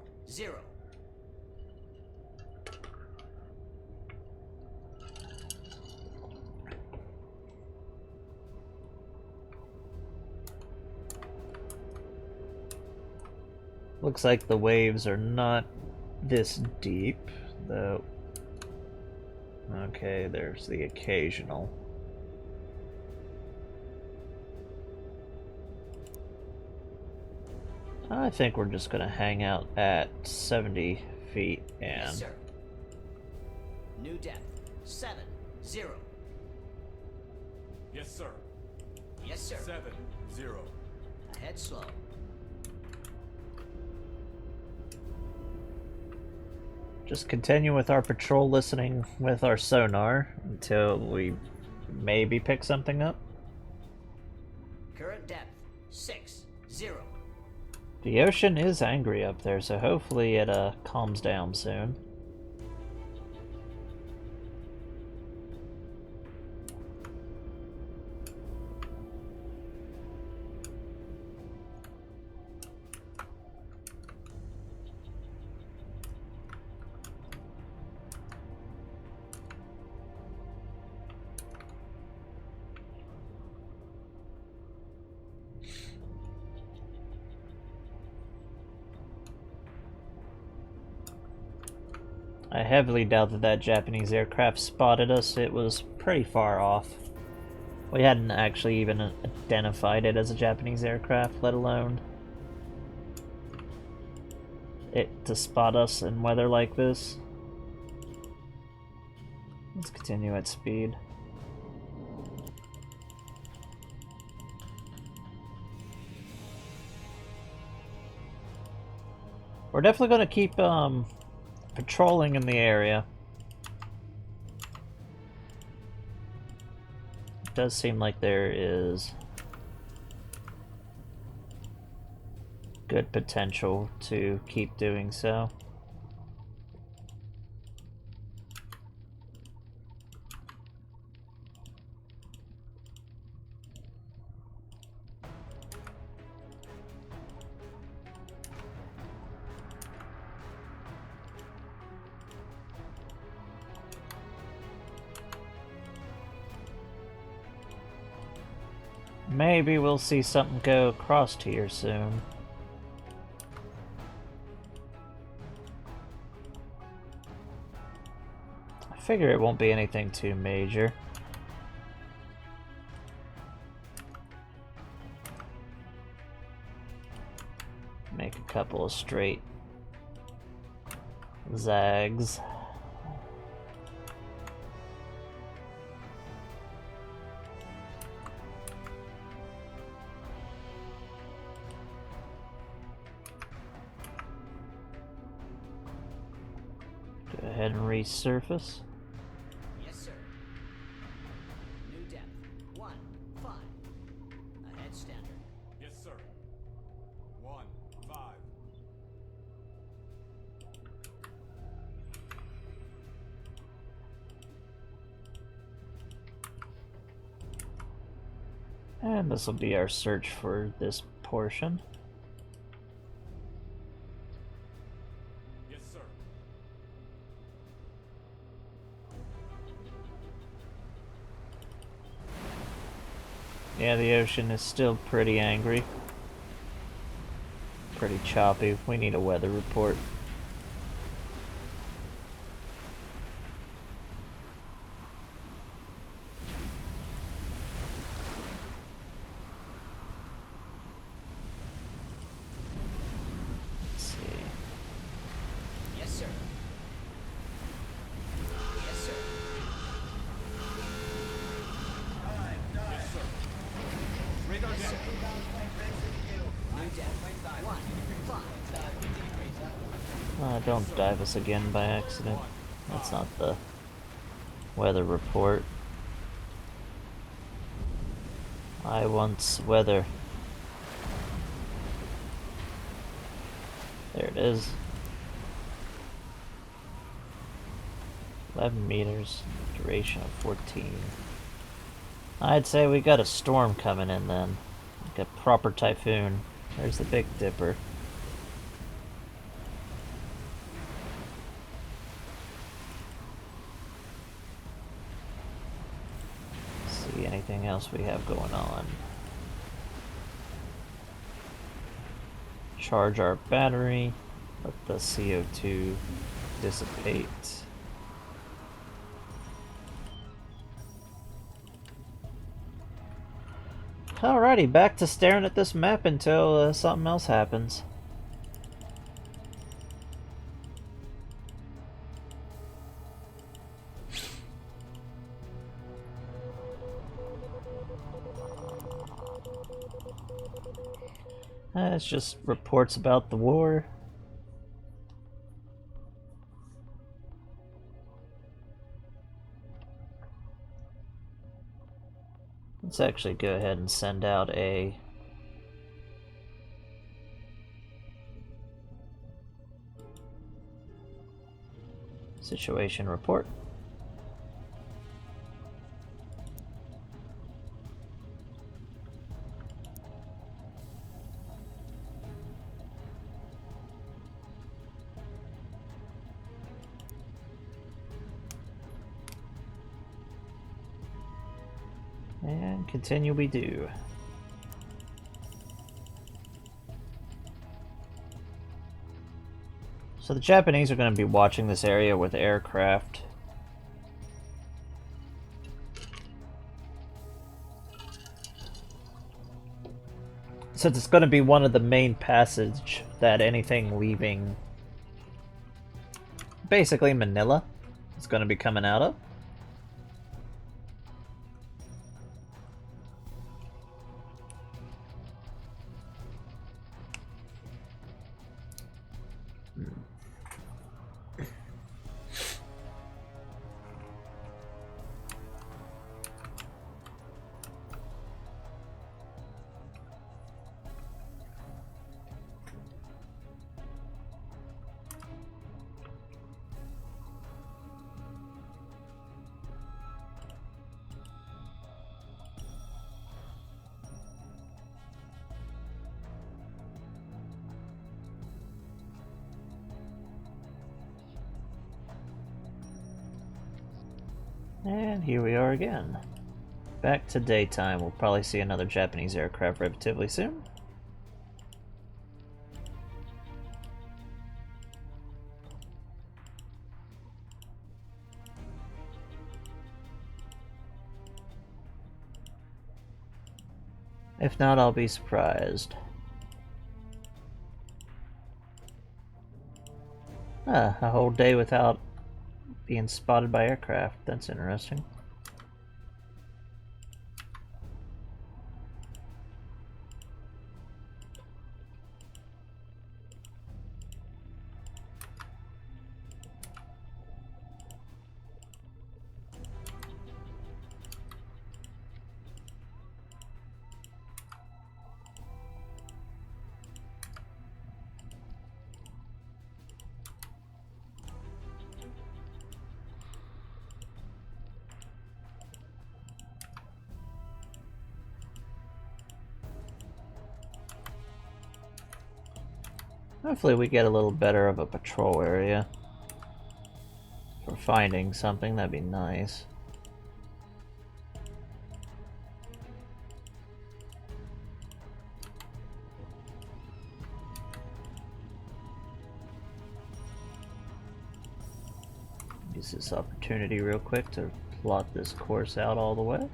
Looks like the waves are not this deep, though. Okay, there's the occasional. I think we're just gonna hang out at 70 feet and Yes, sir. New depth 70. Yes, sir. Yes, sir. 70. Ahead slow. just continue with our patrol, listening with our sonar until we maybe pick something up. Current depth 60. The ocean is angry up there, so hopefully it calms down soon. I heavily doubt that that Japanese aircraft spotted us. It was pretty far off. We hadn't actually even identified it as a Japanese aircraft, let alone it to spot us in weather like this. Let's continue at speed. We're definitely going to keep patrolling in the area. It does seem like there is good potential to keep doing so. Maybe we'll see something go across here soon. I figure it won't be anything too major. Make a couple of straight zags. Go ahead and resurface. Yes, sir. New depth. 1-5. Ahead standard. Yes, sir. 1-5. And this will be our search for this portion. Yes, sir. Yeah, the ocean is still pretty angry. Pretty choppy. We need a weather report. Let's see. Yes, sir. Yes, sir. Yes, sir. Radar down. New depth. 1-5. Don't dive us again by accident. That's not the weather report. I want's weather. There it is. 11 meters, duration of 14. I'd say we got a storm coming in then. Like a proper typhoon. There's the Big Dipper. See anything else we have going on. Charge our battery. Let the CO2 dissipate. Alrighty, back to staring at this map until something else happens. It's just reports about the war. Let's actually go ahead and send out a situation report. And continue we do. So the Japanese are going to be watching this area with aircraft. Since it's going to be one of the main passage that anything leaving basically Manila is going to be coming out of. And here we are again. Back to daytime. We'll probably see another Japanese aircraft relatively soon. If not, I'll be surprised. Ah, a whole day without being spotted by aircraft. That's interesting. Hopefully we get a little better of a patrol area for finding something. That'd be nice. Use this opportunity real quick to plot this course out all the way.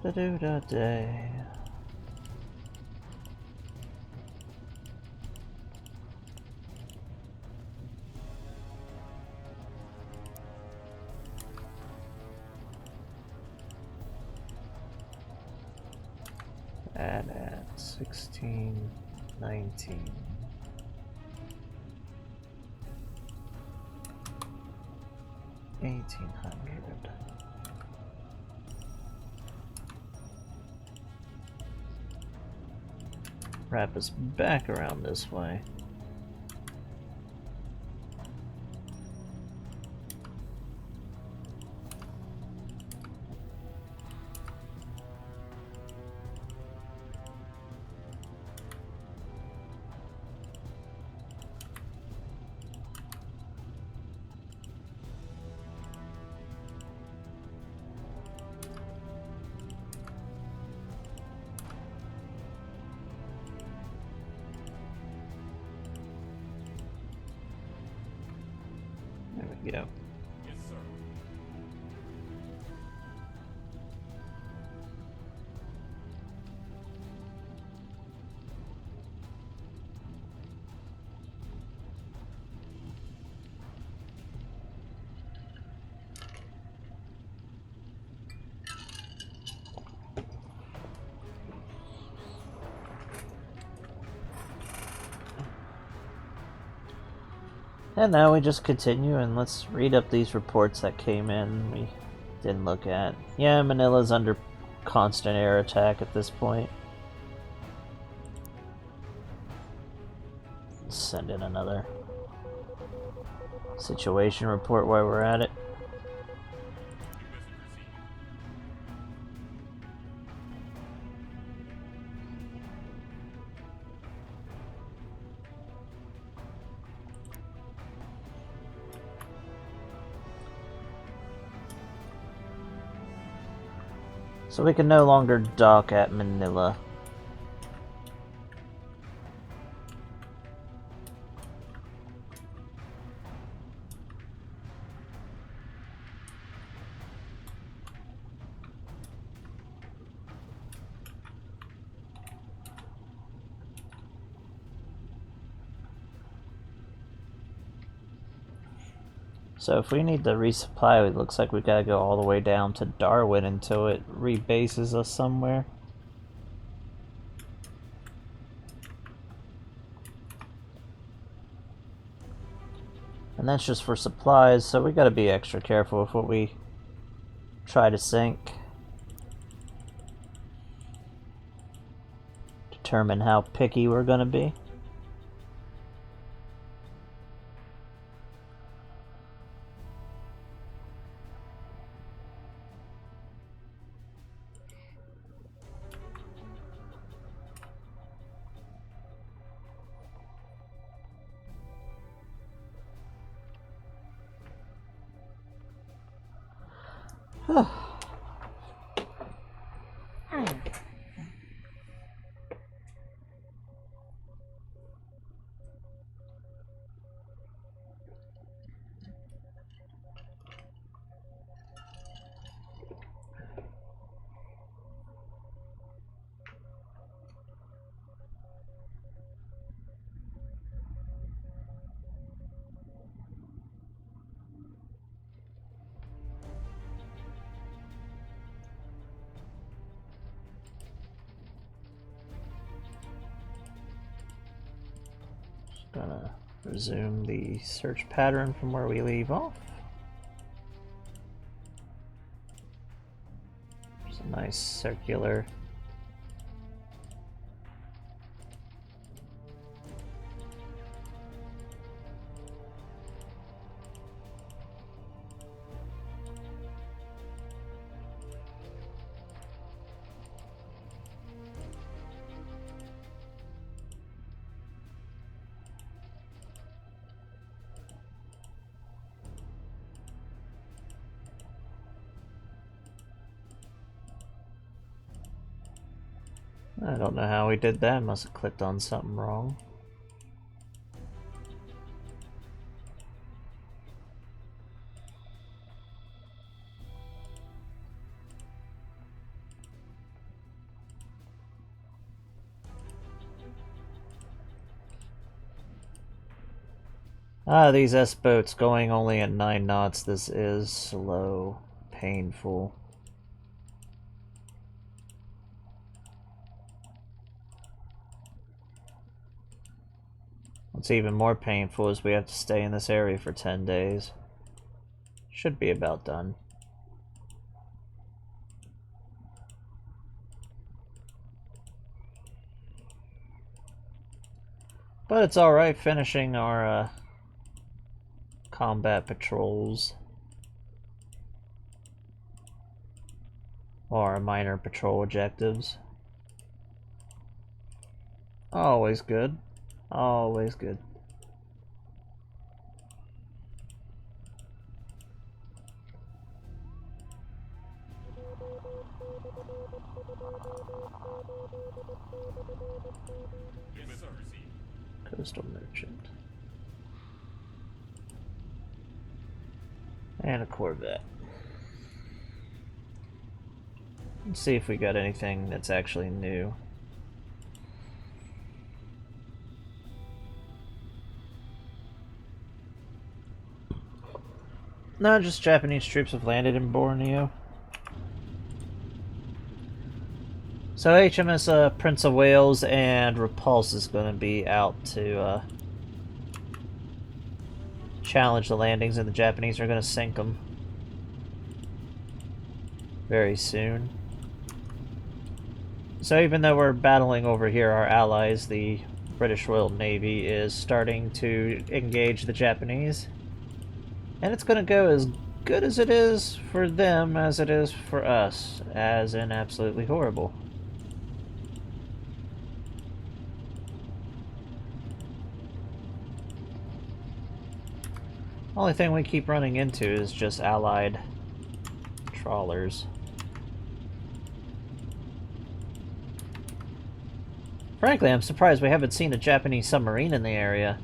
Da-da-do-da-day. Add at 16, 19. $1,800. Wrap us back around this way. There we go. Yes, sir. And now we just continue and let's read up these reports that came in we didn't look at. Yeah, Manila's under constant air attack at this point. Send in another situation report while we're at it. You must proceed. So we can no longer dock at Manila. So if we need to resupply, it looks like we gotta go all the way down to Darwin until it rebases us somewhere. And that's just for supplies, so we gotta be extra careful with what we try to sink. Determine how picky we're gonna be. Gonna resume the search pattern from where we leave off. There's a nice circular. I don't know how we did that. Must have clicked on something wrong. Ah, these S-boats going only at 9 knots. This is slow, painful. What's even more painful is we have to stay in this area for 10 days. Should be about done. But it's alright finishing our combat patrols. Or our minor patrol objectives. Always good. Always good. Yes, sir. Received. Coastal merchant. And a Corvette. Let's see if we got anything that's actually new. No, just Japanese troops have landed in Borneo. So HMS Prince of Wales and Repulse is going to be out to challenge the landings, and the Japanese are going to sink them very soon. So even though we're battling over here, our allies, the British Royal Navy, is starting to engage the Japanese. And it's going to go as good as it is for them as it is for us, as in absolutely horrible. Only thing we keep running into is just allied trawlers. Frankly, I'm surprised we haven't seen a Japanese submarine in the area.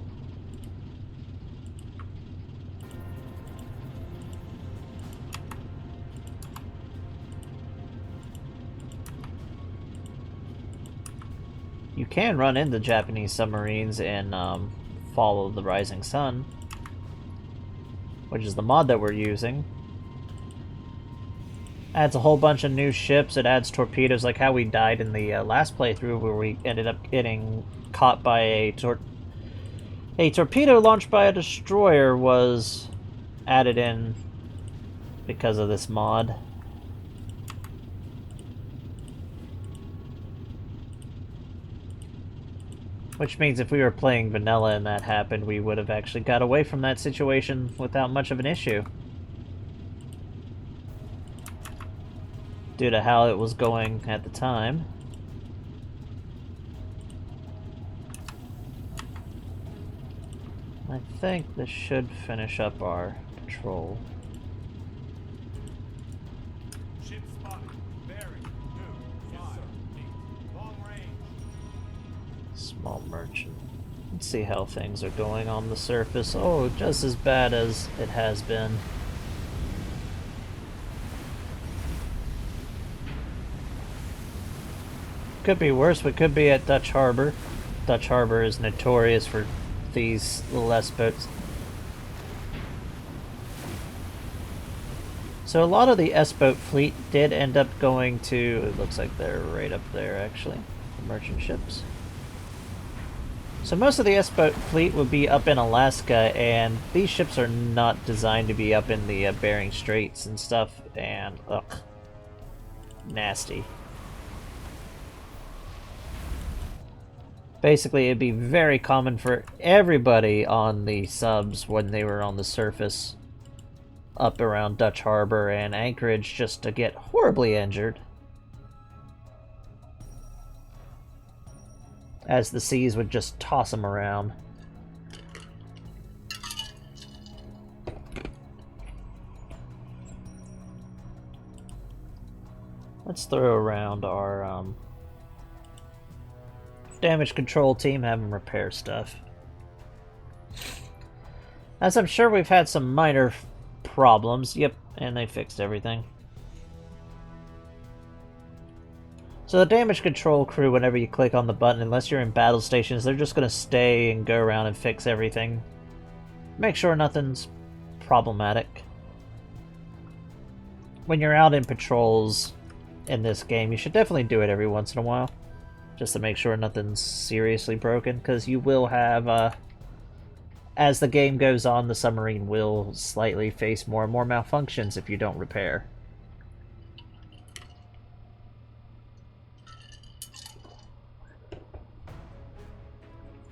You can run into Japanese submarines in Fall of the Rising Sun, which is the mod that we're using. Adds a whole bunch of new ships. It adds torpedoes, like how we died in the last playthrough, where we ended up getting caught by a torpedo launched by a destroyer was added in because of this mod. Which means if we were playing vanilla and that happened, we would have actually got away from that situation without much of an issue. Due to how it was going at the time. I think this should finish up our patrol. Ship spotted. Bearing. 2, 5, 8. Long range. Small merchant. Let's see how things are going on the surface. Oh, just as bad as it has been. Could be worse, but could be at Dutch Harbor. Dutch Harbor is notorious for these little S-boats. So a lot of the S-boat fleet did end up going to, it looks like they're right up there actually, the merchant ships. So most of the S-boat fleet would be up in Alaska, and these ships are not designed to be up in the Bering Straits and stuff, and ugh, nasty. Basically, it'd be very common for everybody on the subs when they were on the surface up around Dutch Harbor and Anchorage just to get horribly injured, as the seas would just toss them around. Let's throw around our damage control team, have them repair stuff. As I'm sure we've had some minor problems. Yep, and they fixed everything. So the damage control crew, whenever you click on the button, unless you're in battle stations, they're just going to stay and go around and fix everything. Make sure nothing's problematic. When you're out in patrols in this game, you should definitely do it every once in a while, just to make sure nothing's seriously broken, because you will have, as the game goes on, the submarine will slightly face more and more malfunctions if you don't repair.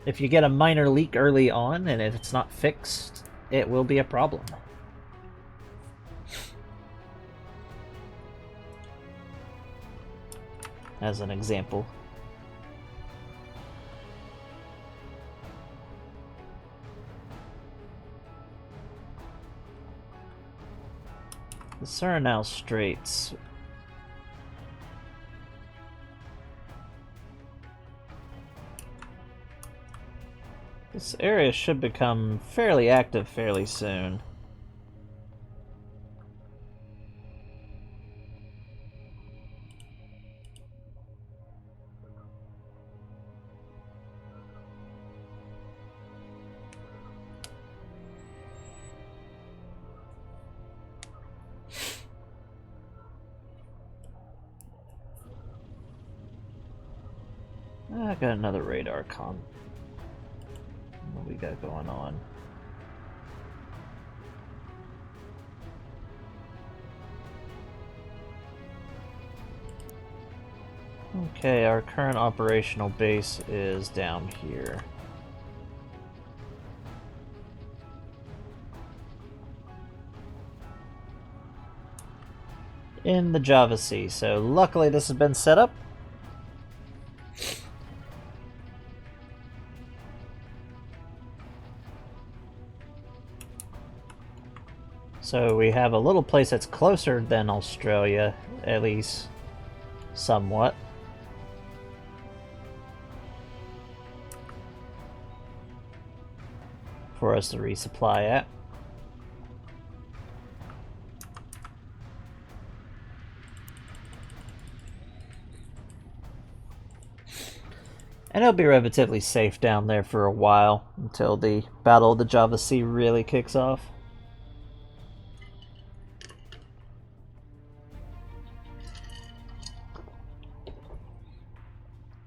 If you get a minor leak early on, and if it's not fixed, it will be a problem. As an example. The Suriname Straits. This area should become fairly active fairly soon. I got another radar con. What we got going on? Okay, our current operational base is down here. In the Java Sea, so luckily this has been set up. So we have a little place that's closer than Australia, at least somewhat. for us to resupply at. And it'll be relatively safe down there for a while until the Battle of the Java Sea really kicks off.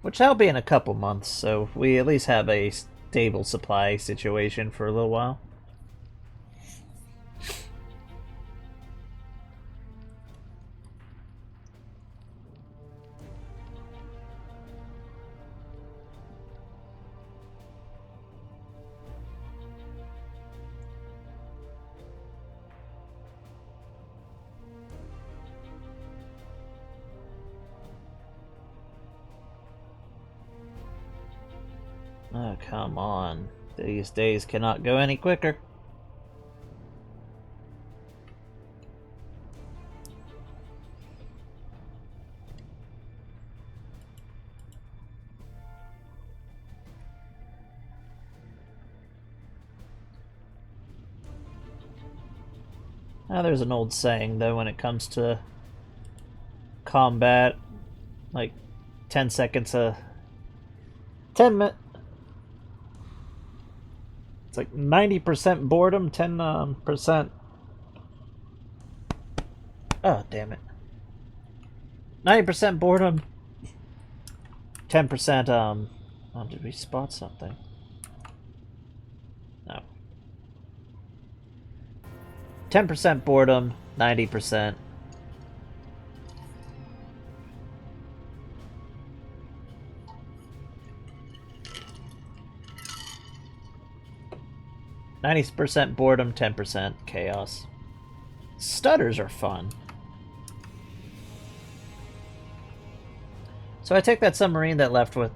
Which that'll be in a couple months, so we at least have a stable supply situation for a little while. Oh, come on. These days cannot go any quicker. Now, there's an old saying, though, when it comes to combat, like 10 seconds, 10 minutes. It's like 90% boredom, 10%. Oh, damn it. 90% boredom, 10%, oh, did we spot something? No. 10% boredom, 90%. %90 boredom, 10% chaos. Stutters are fun. So I take that submarine that left with...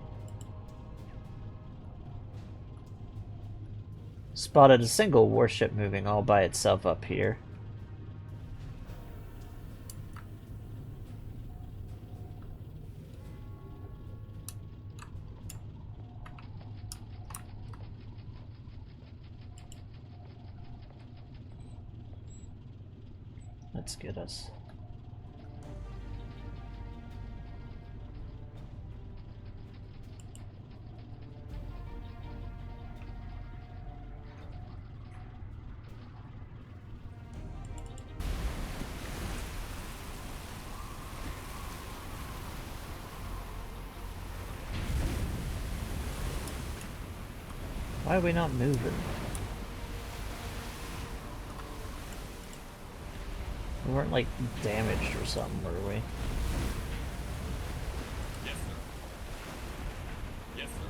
Spotted a single warship moving all by itself up here. Let's get us. Why are we not moving? We weren't, like, damaged or something, were we? Yes, sir. Yes, sir.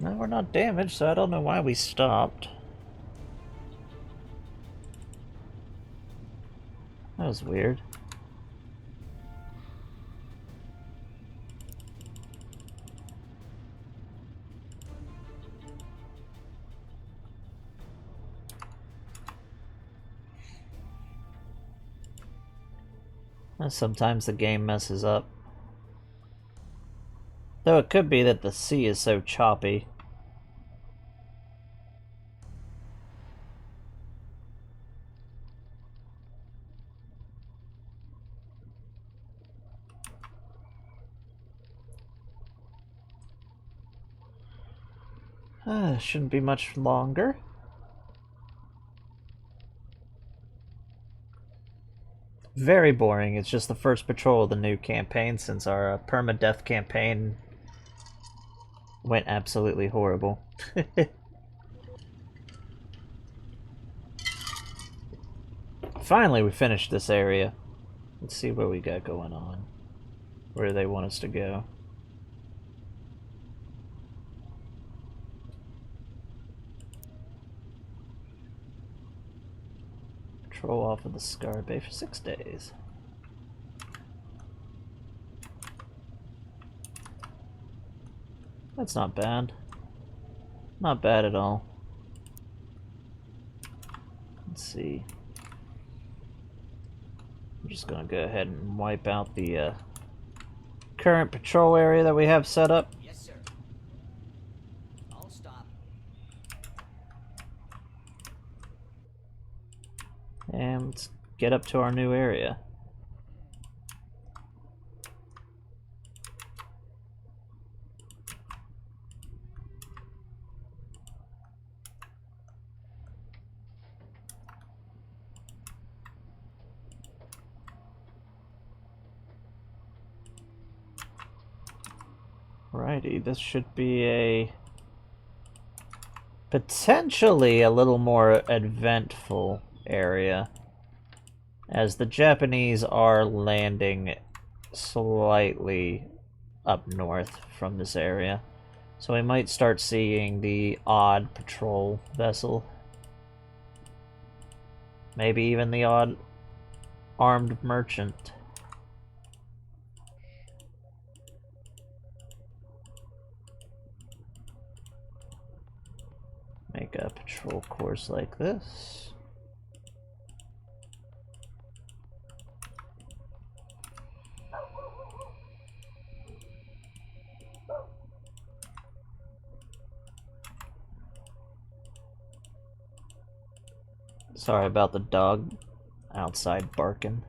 No, we're not damaged, so I don't know why we stopped. That was weird. And sometimes the game messes up. Though it could be that the sea is so choppy. Shouldn't be much longer. Very boring. It's just the first patrol of the new campaign since our permadeath campaign went absolutely horrible. Finally, we finished this area. Let's see what we got going on. Where do they want us to go? Patrol off of the Scar Bay for 6 days. That's not bad. Not bad at all. Let's see. I'm just gonna go ahead and wipe out the current patrol area that we have set up. Yes, sir. I'll stop. And let's get up to our new area. Righty, this should be a potentially a little more eventful area, as the Japanese are landing slightly up north from this area. So we might start seeing the odd patrol vessel. Maybe even the odd armed merchant. Make a patrol course like this. Sorry about the dog outside barking.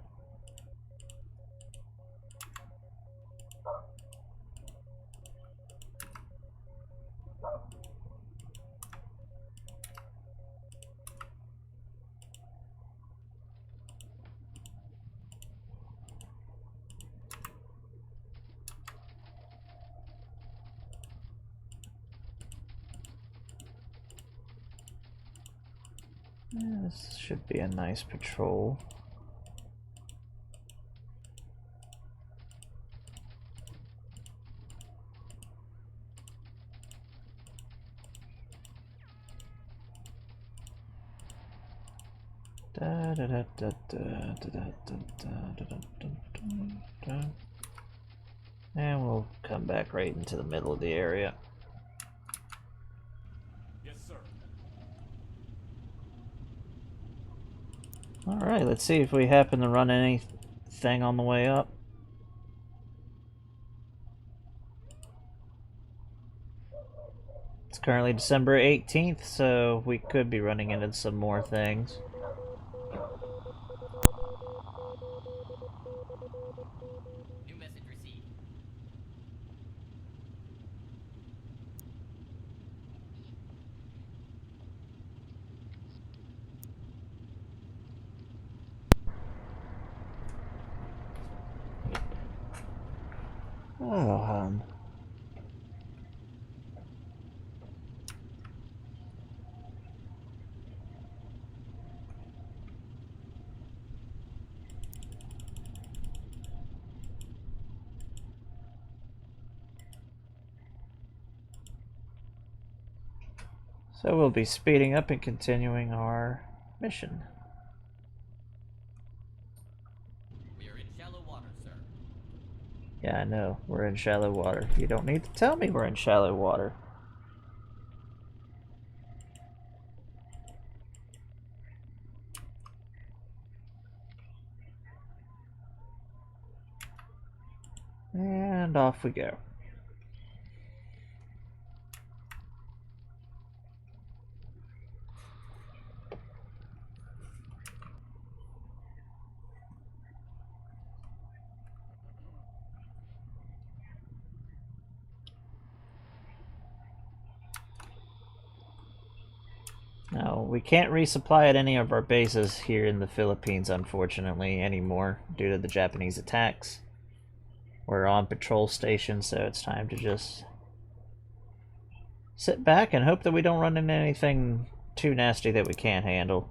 Yeah, this should be a nice patrol. And we'll come back right into the middle of the area. Yes, sir. Alright, let's see if we happen to run anything on the way up. It's currently December 18th, so we could be running into some more things. New message received. Oh, So we'll be speeding up and continuing our mission. We are in shallow water, sir. Yeah, I know. We're in shallow water. You don't need to tell me we're in shallow water. And off we go. Now, we can't resupply at any of our bases here in the Philippines, unfortunately, anymore, due to the Japanese attacks. We're on patrol station, so it's time to just sit back and hope that we don't run into anything too nasty that we can't handle.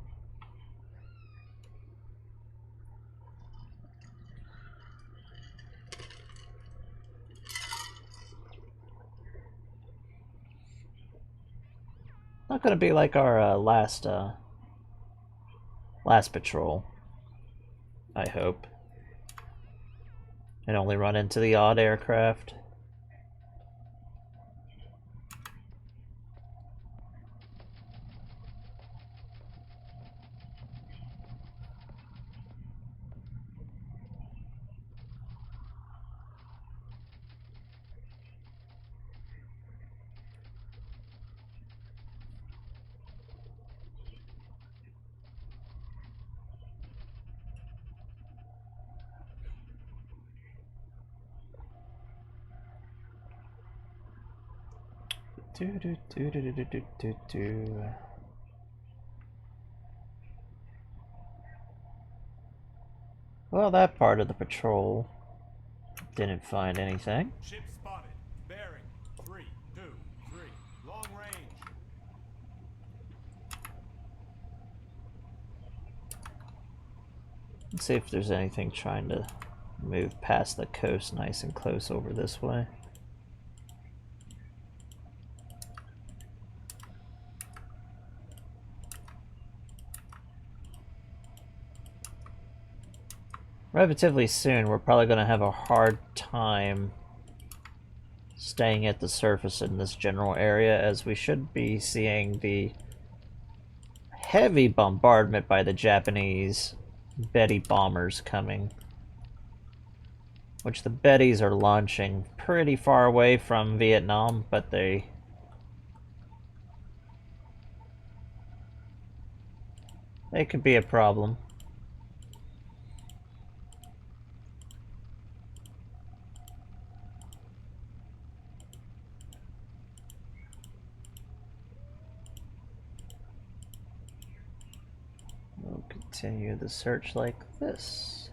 Not gonna be like our last patrol, I hope. And only run into the odd aircraft. Well, that part of the patrol didn't find anything. Ship spotted. Bearing 323. Long range. Let's see if there's anything trying to move past the coast nice and close over this way. Relatively soon, we're probably going to have a hard time staying at the surface in this general area, as we should be seeing the heavy bombardment by the Japanese Betty bombers coming. Which the Bettys are launching pretty far away from Vietnam, but they could be a problem. We'll continue the search like this.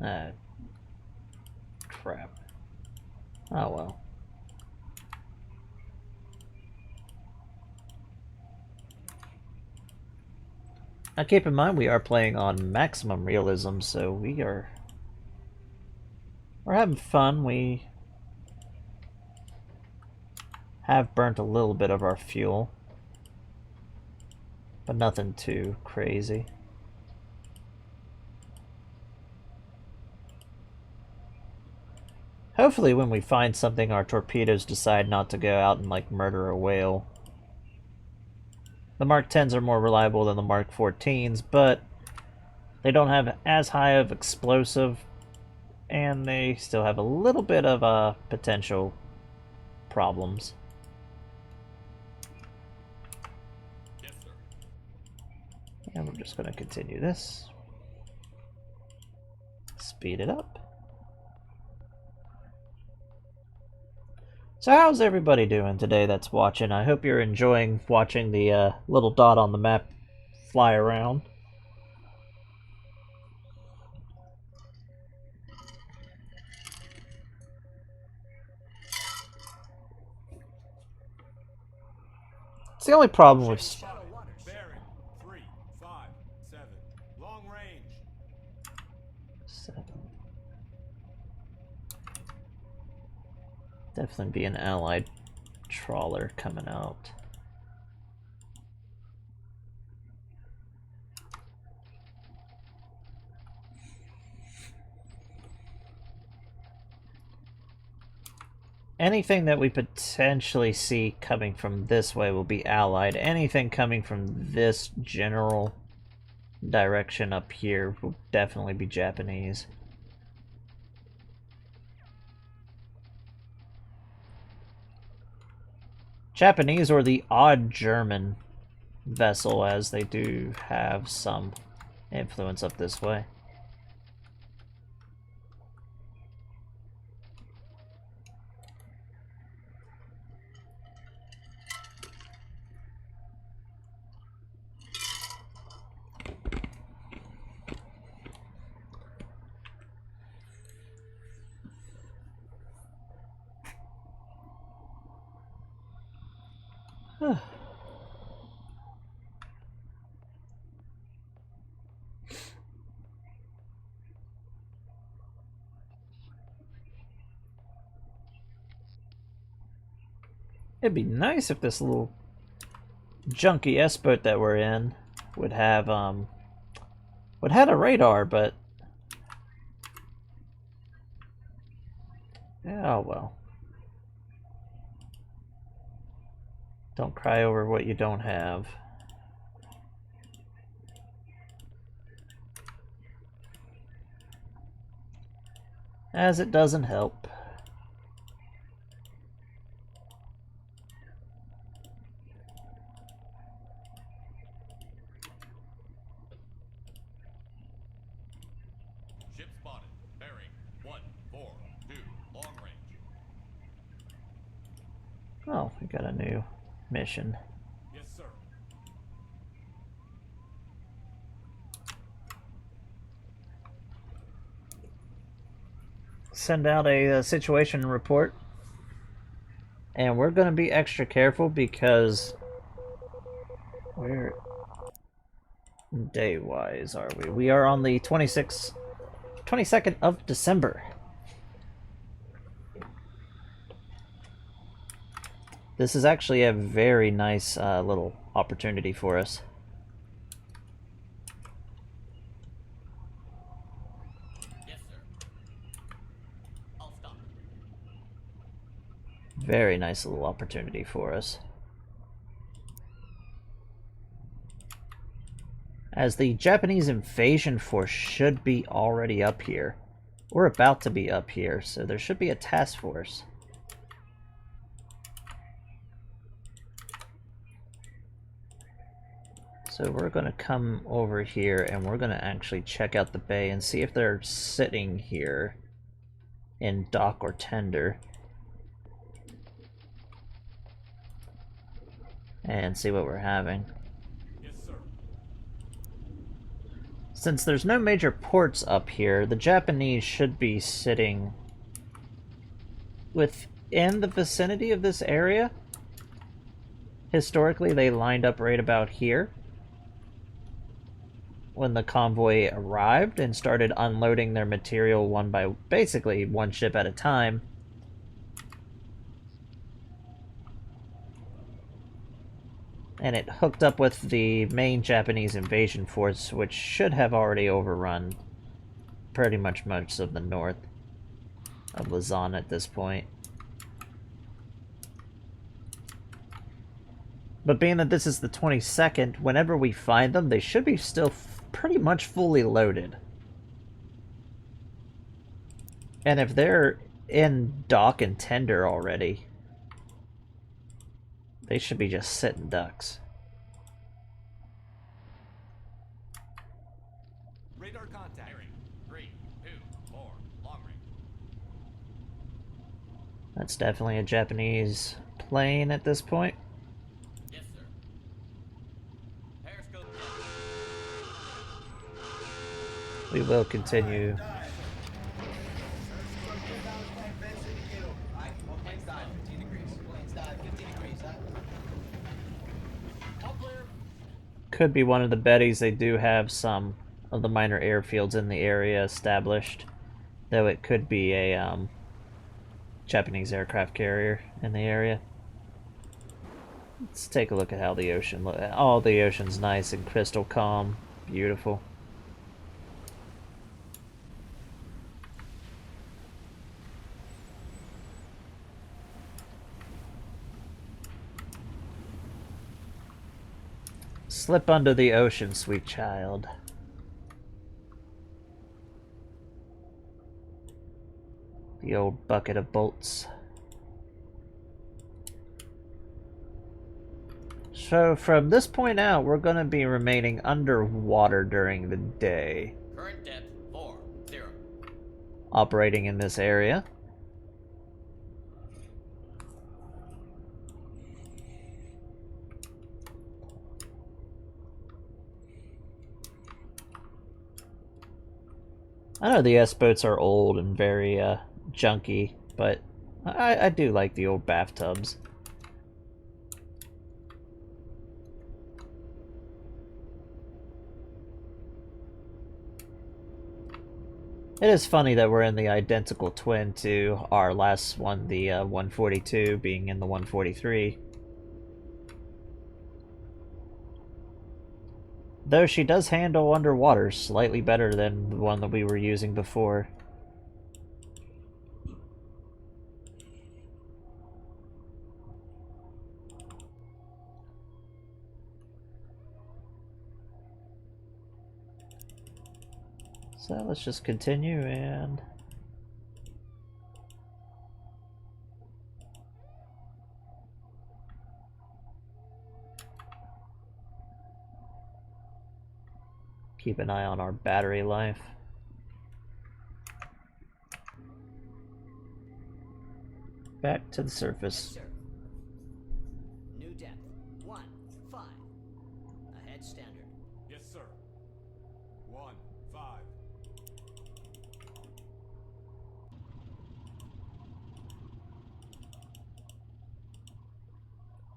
Ah, crap. Oh well. Now keep in mind we are playing on maximum realism, so we're having fun. We have burnt a little bit of our fuel, but nothing too crazy. Hopefully when we find something, our torpedoes decide not to go out and like murder a whale. The Mark 10s are more reliable than the Mark 14s, but they don't have as high of explosive, and they still have a little bit of potential problems. Yes, sir. And we're just going to continue this. Speed it up. So how's everybody doing today that's watching? I hope you're enjoying watching the little dot on the map fly around. It's the only problem with... Bearing 357. Long range. 7. Definitely be an allied trawler coming out. Anything that we potentially see coming from this way will be allied. Anything coming from this general direction up here will definitely be Japanese. Japanese or the odd German vessel, as they do have some influence up this way. It'd be nice if this little junky S-boat that we're in would have a radar, but yeah, oh well. Don't cry over what you don't have. as it doesn't help. Ship spotted. Bearing 142. Long range. Oh, we got a new mission. Yes, sir. Send out a situation report. And we're going to be extra careful because where day-wise are we? We are on the 22nd of December. This is actually a very nice little opportunity for us. Yes, sir. I'll stop. Very nice little opportunity for us. As the Japanese invasion force should be already up here. We're about to be up here, so there should be a task force. So we're going to come over here and we're going to actually check out the bay and see if they're sitting here in dock or tender. And see what we're having. Yes, sir. Since there's no major ports up here, the Japanese should be sitting within the vicinity of this area. Historically, they lined up right about here when the convoy arrived and started unloading their material basically one ship at a time. And it hooked up with the main Japanese invasion force, which should have already overrun pretty much most of the north of Luzon at this point. But being that this is the 22nd, whenever we find them, they should be still pretty much fully loaded. And if they're in dock and tender already, they should be just sitting ducks. Radar contact. Bearing 324. Long range. That's definitely a Japanese plane at this point. Yes, sir. Periscope. We will continue. Planes dive 15 degrees. Planes dive 15 degrees. All clear. Could be one of the Bettys. They do have some of the minor airfields in the area established, though it could be a Japanese aircraft carrier in the area. Let's take a look at how the ocean looks. Oh, the ocean's nice and crystal calm. Beautiful. Slip under the ocean, sweet child. The old bucket of bolts. So from this point out, we're going to be remaining underwater during the day, Current depth 40. operating in this area. I know the S-boats are old and very junky, but I do like the old bathtubs. It is funny that we're in the identical twin to our last one, the 142, being in the 143. Though she does handle underwater slightly better than the one that we were using before. So let's just continue and Keep an eye on our battery life. Back to the surface. Sir. New depth. 1-5. Ahead standard. Yes, sir. 1-5.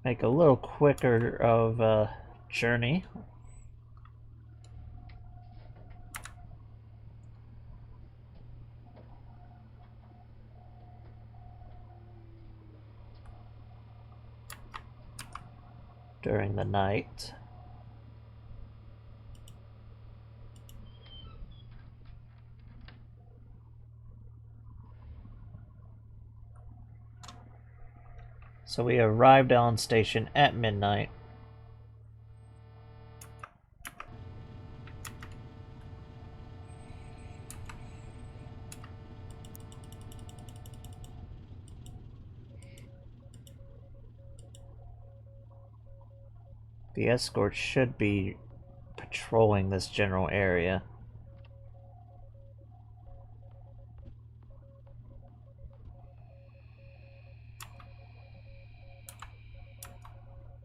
Make a little quicker of a journey. During the night. So we arrived on station at midnight. The escort should be patrolling this general area.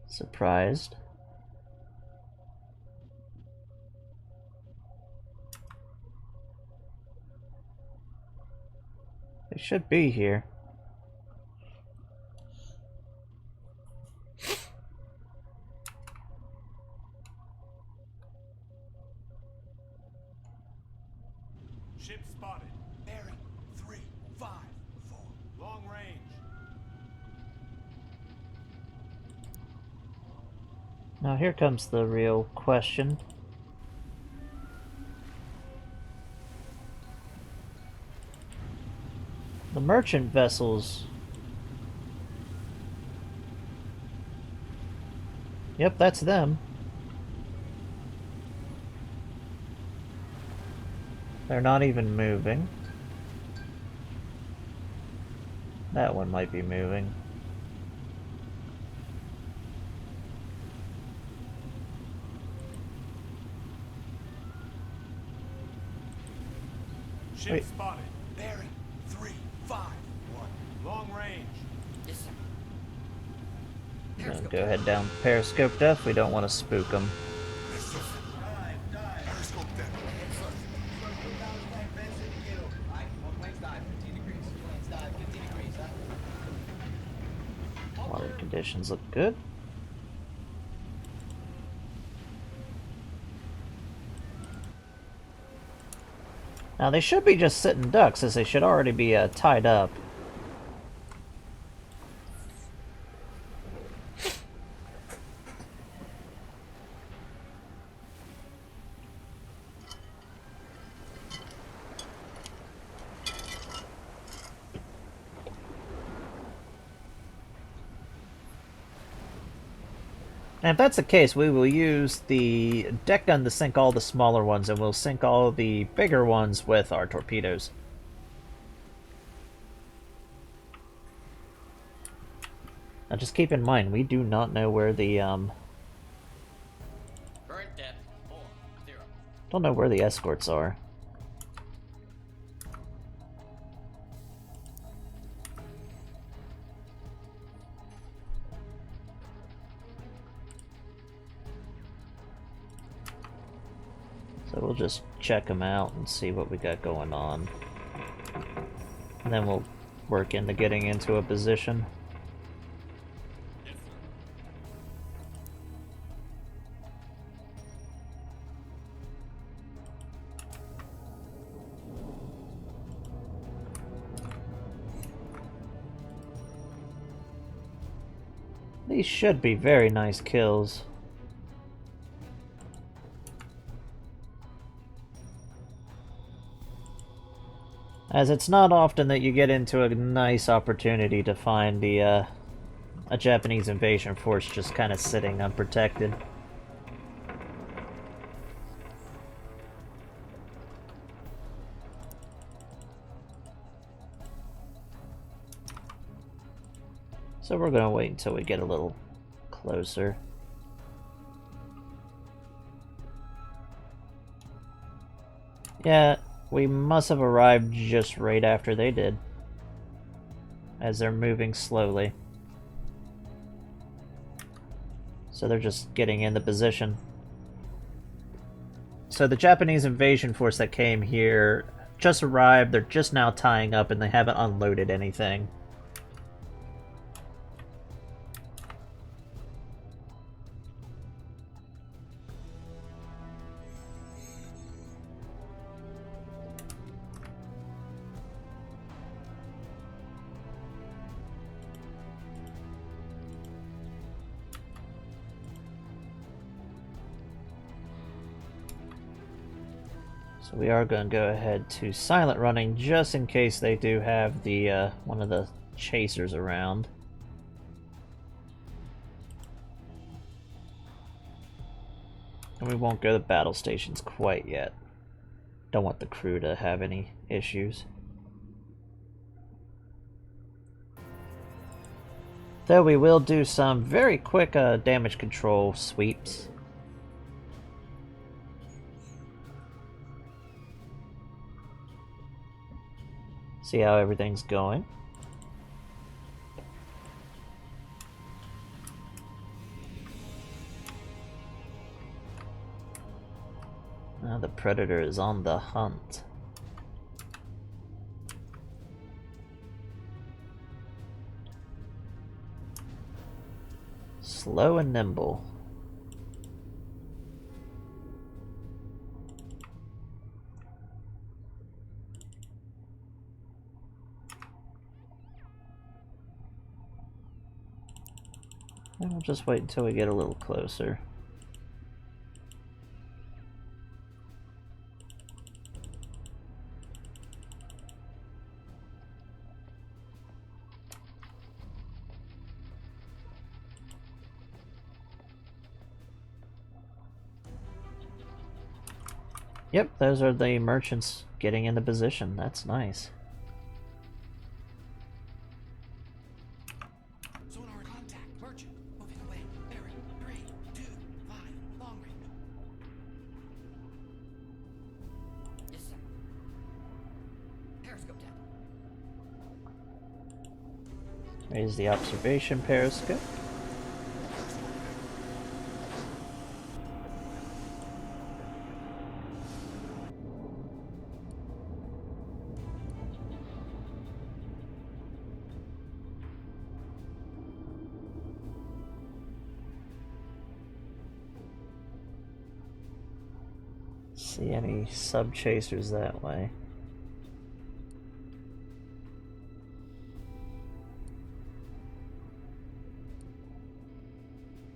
Surprised. They should be here. Ship spotted. Bearing 3-5-4. Long range. Now here comes the real question. The merchant vessels. Yep, that's them. They're not even moving. That one might be moving. Ship Wait. spotted. Bearing 3-5-1. Long range. Yes, sir. I'm gonna go ahead down periscope depth. We don't want to spook them. Periscope deck. Alright, all planes dive, 15 degrees. Planes dive, 15 degrees, huh? Water conditions look good. Now they should be just sitting ducks, as they should already be tied up. And if that's the case, we will use the deck gun to sink all the smaller ones, and we'll sink all the bigger ones with our torpedoes. Now just keep in mind, we do not know where the, Current depth. 4-0. don't know where the escorts are. So we'll just check them out and see what we got going on. And then we'll work into getting into a position. These should be very nice kills. As it's not often that you get into a nice opportunity to find the a Japanese invasion force just kind of sitting unprotected. So we're gonna wait until we get a little closer. Yeah, we must have arrived just right after they did, as they're moving slowly. So they're just getting into position. So the Japanese invasion force that came here just arrived, they're just now tying up, and they haven't unloaded anything. So we are going to go ahead to silent running just in case they do have the one of the chasers around. And we won't go to battle stations quite yet. Don't want the crew to have any issues. Though we will do some very quick damage control sweeps. See how everything's going. Now the predator is on the hunt. Slow and nimble. And we'll just wait until we get a little closer. Yep, those are the merchants getting into position. That's nice. Sonar contact. Merchant. Moving away. Bearing. 3, 2, 5. Long range. Yes, sir. Periscope down. Raise the observation periscope. See any sub chasers that way.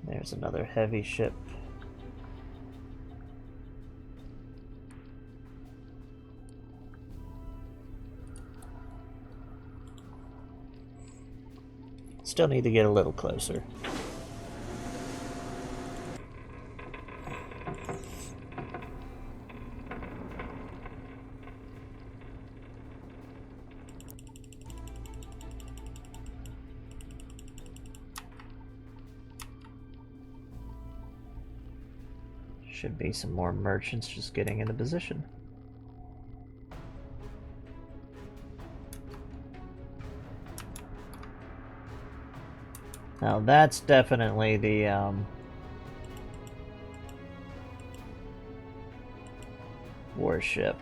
There's another heavy ship. Still need to get a little closer. Should be some more merchants just getting into position. Now that's definitely the warship.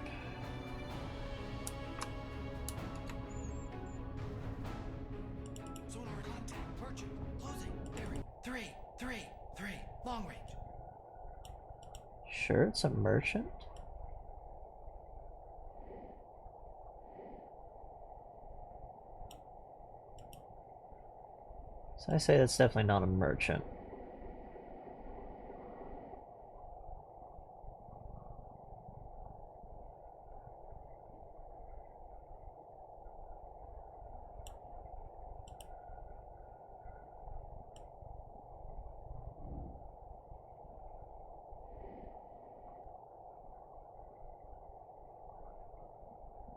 Sonar contact. Merchant. Closing. Bearing. 3, 3, 3. Long range. Sure, it's a merchant. So I say that's definitely not a merchant.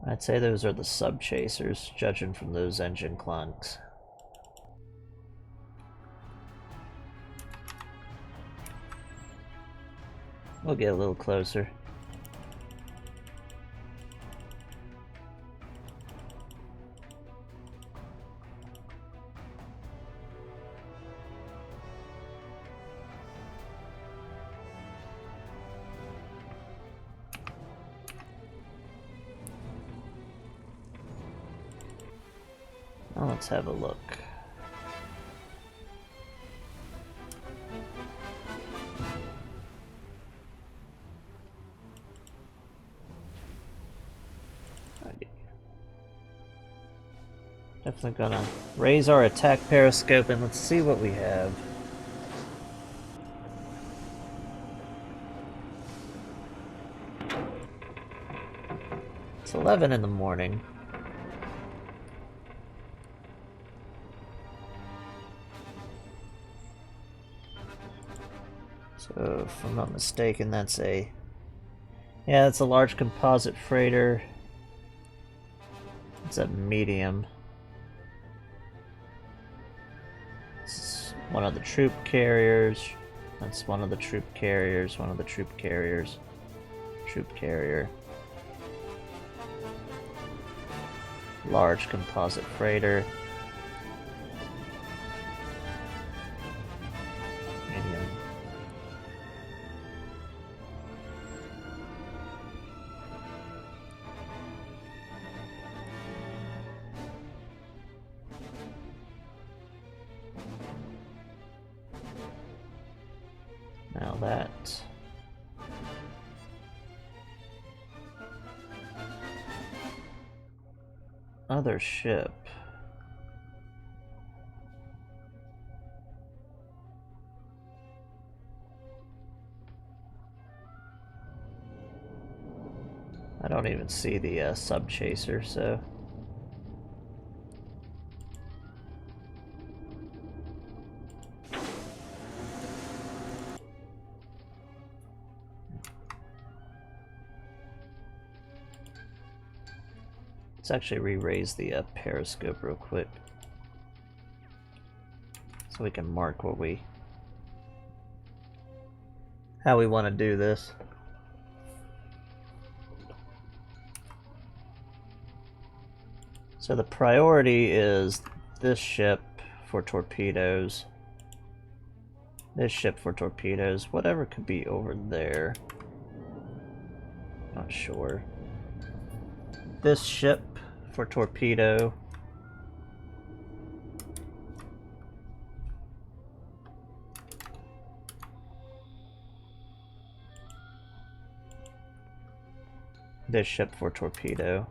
I'd say those are the sub chasers, judging from those engine clunks. We'll get a little closer. Well, let's have a look. Definitely gonna raise our attack periscope and let's see what we have. It's 11 in the morning. So, if I'm not mistaken, that's a... Yeah, that's a large composite freighter. It's a medium. It's one of the troop carriers. That's one of the troop carriers, one of the troop carriers. Troop carrier. Large composite freighter. Medium. Now that. Other ship. I don't even see the sub chaser, so. Let's actually re-raise the periscope real quick. So we can mark what how we want to do this. So the priority is this ship for torpedoes. This ship for torpedoes. Whatever could be over there. Not sure. This ship for torpedo. This ship for torpedo.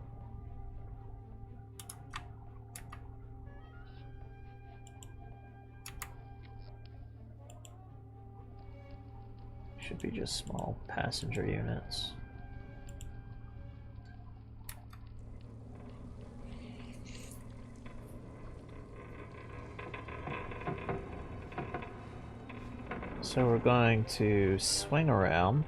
Should be just small passenger units. So we're going to swing around.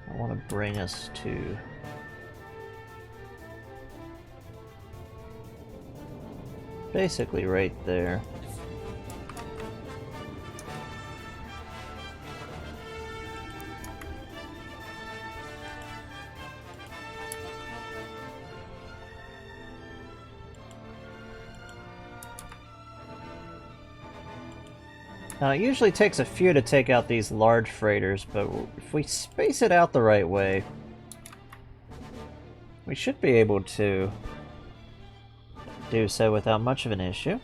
I want to bring us to basically right there. Now, it usually takes a few to take out these large freighters, but if we space it out the right way, we should be able to do so without much of an issue.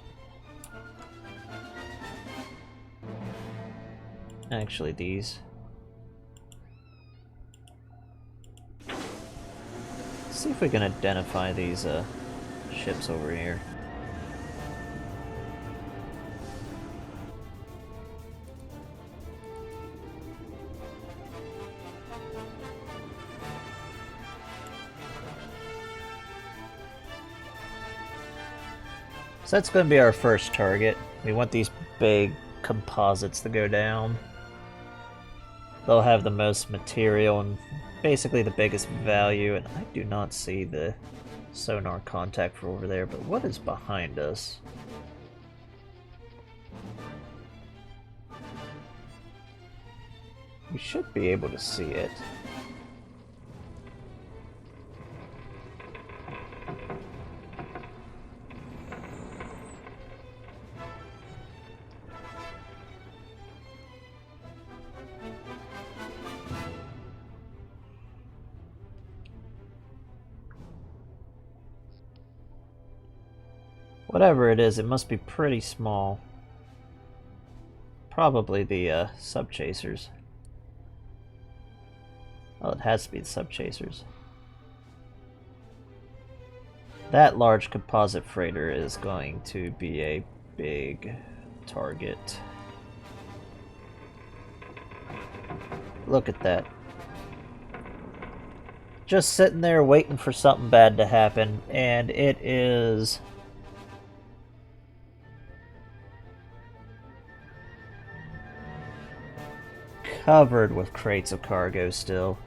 Actually, these. Let's see if we can identify these ships over here. So that's going to be our first target. We want these big composites to go down. They'll have the most material and basically the biggest value, and I do not see the sonar contact for over there, but what is behind us? We should be able to see it. Whatever it is, it must be pretty small. Probably the sub-chasers. Well, it has to be the sub-chasers. That large composite freighter is going to be a big target. Look at that. Just sitting there waiting for something bad to happen, and it is covered with crates of cargo still.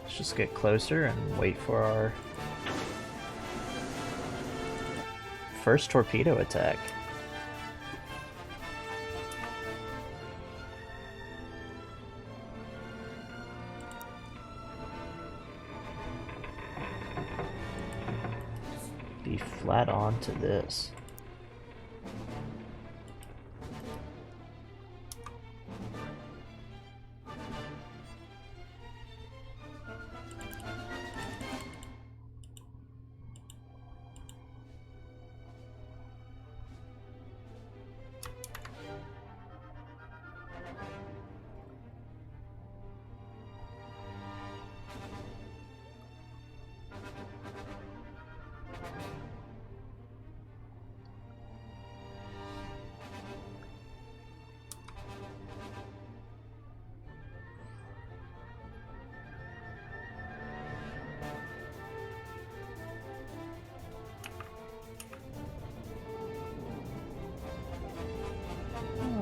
Let's just get closer and wait for our first torpedo attack. Be flat onto this.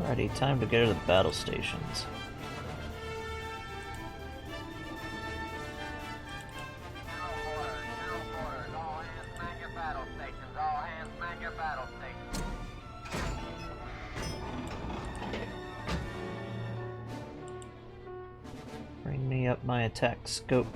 Alrighty, time to go to the battle stations. General quarters, all hands man your battle stations. All hands man your battle stations. Bring me up my attack scope.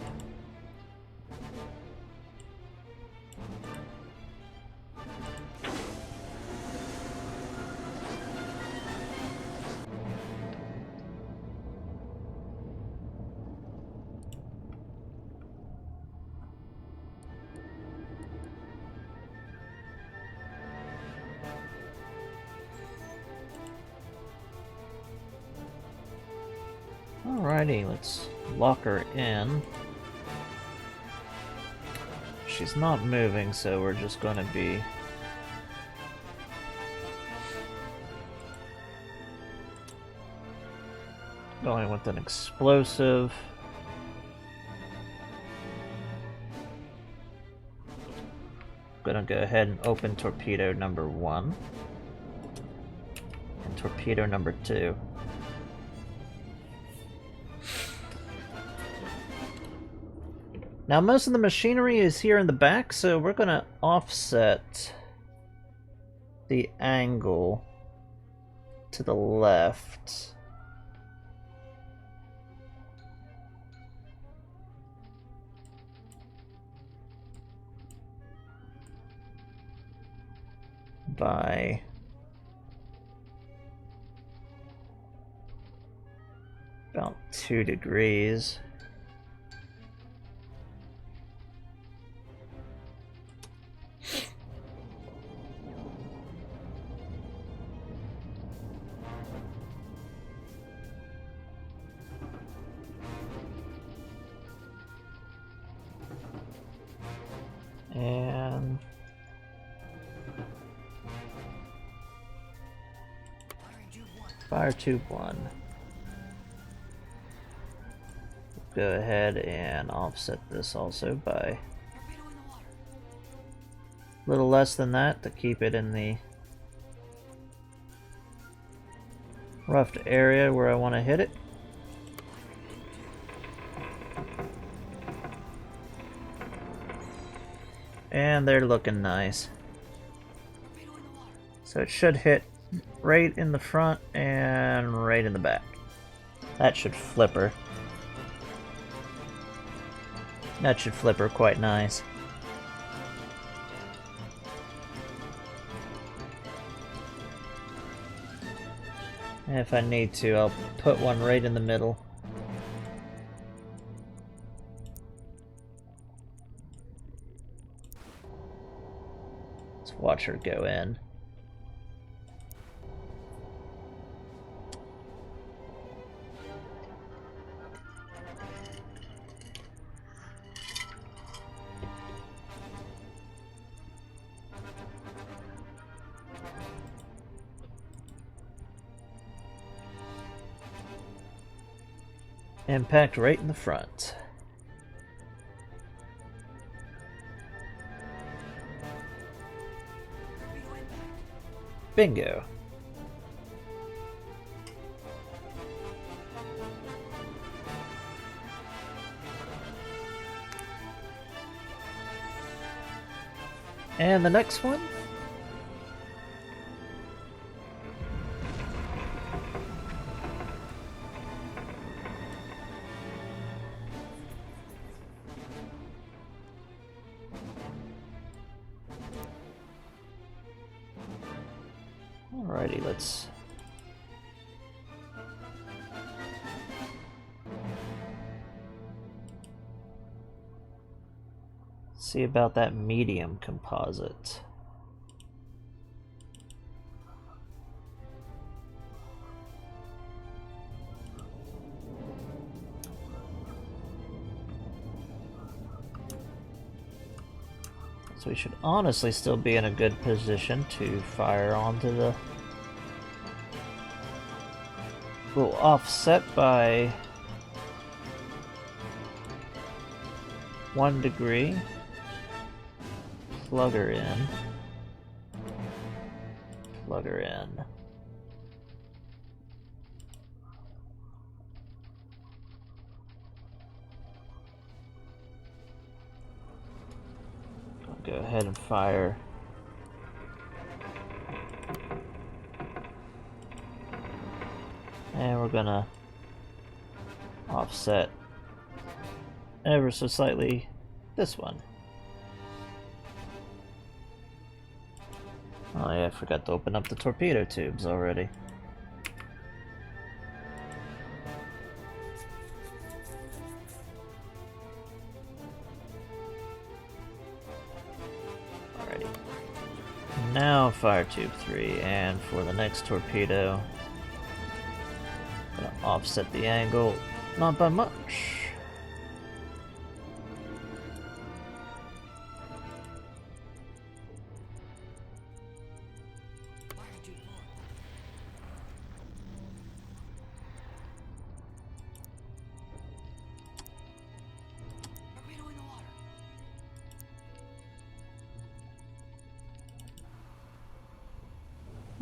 Alrighty, let's lock her in. She's not moving, so we're just going to be going with an explosive. Gonna go ahead and open torpedo number 1 and torpedo number 2. Now most of the machinery is here in the back, so we're gonna offset the angle to the left. By about 2 degrees. And fire tube 1. Go ahead and offset this also by a little less than that to keep it in the roughed area where I want to hit it. And they're looking nice. So it should hit right in the front and right in the back. That should flip her. That should flip her quite nice. And if I need to, I'll put one right in the middle. watch her go in. Impact right in the front. Bingo. And the next one? Alrighty, let's see about that medium composite. So we should honestly still be in a good position to fire onto the... We'll offset by 1 degree. Plug her in. Plug her in. I'll go ahead and fire. And we're gonna offset ever so slightly this one. Oh yeah, I forgot to open up the torpedo tubes already. Alrighty. Now fire tube 3, and for the next torpedo, gonna offset the angle, not by much.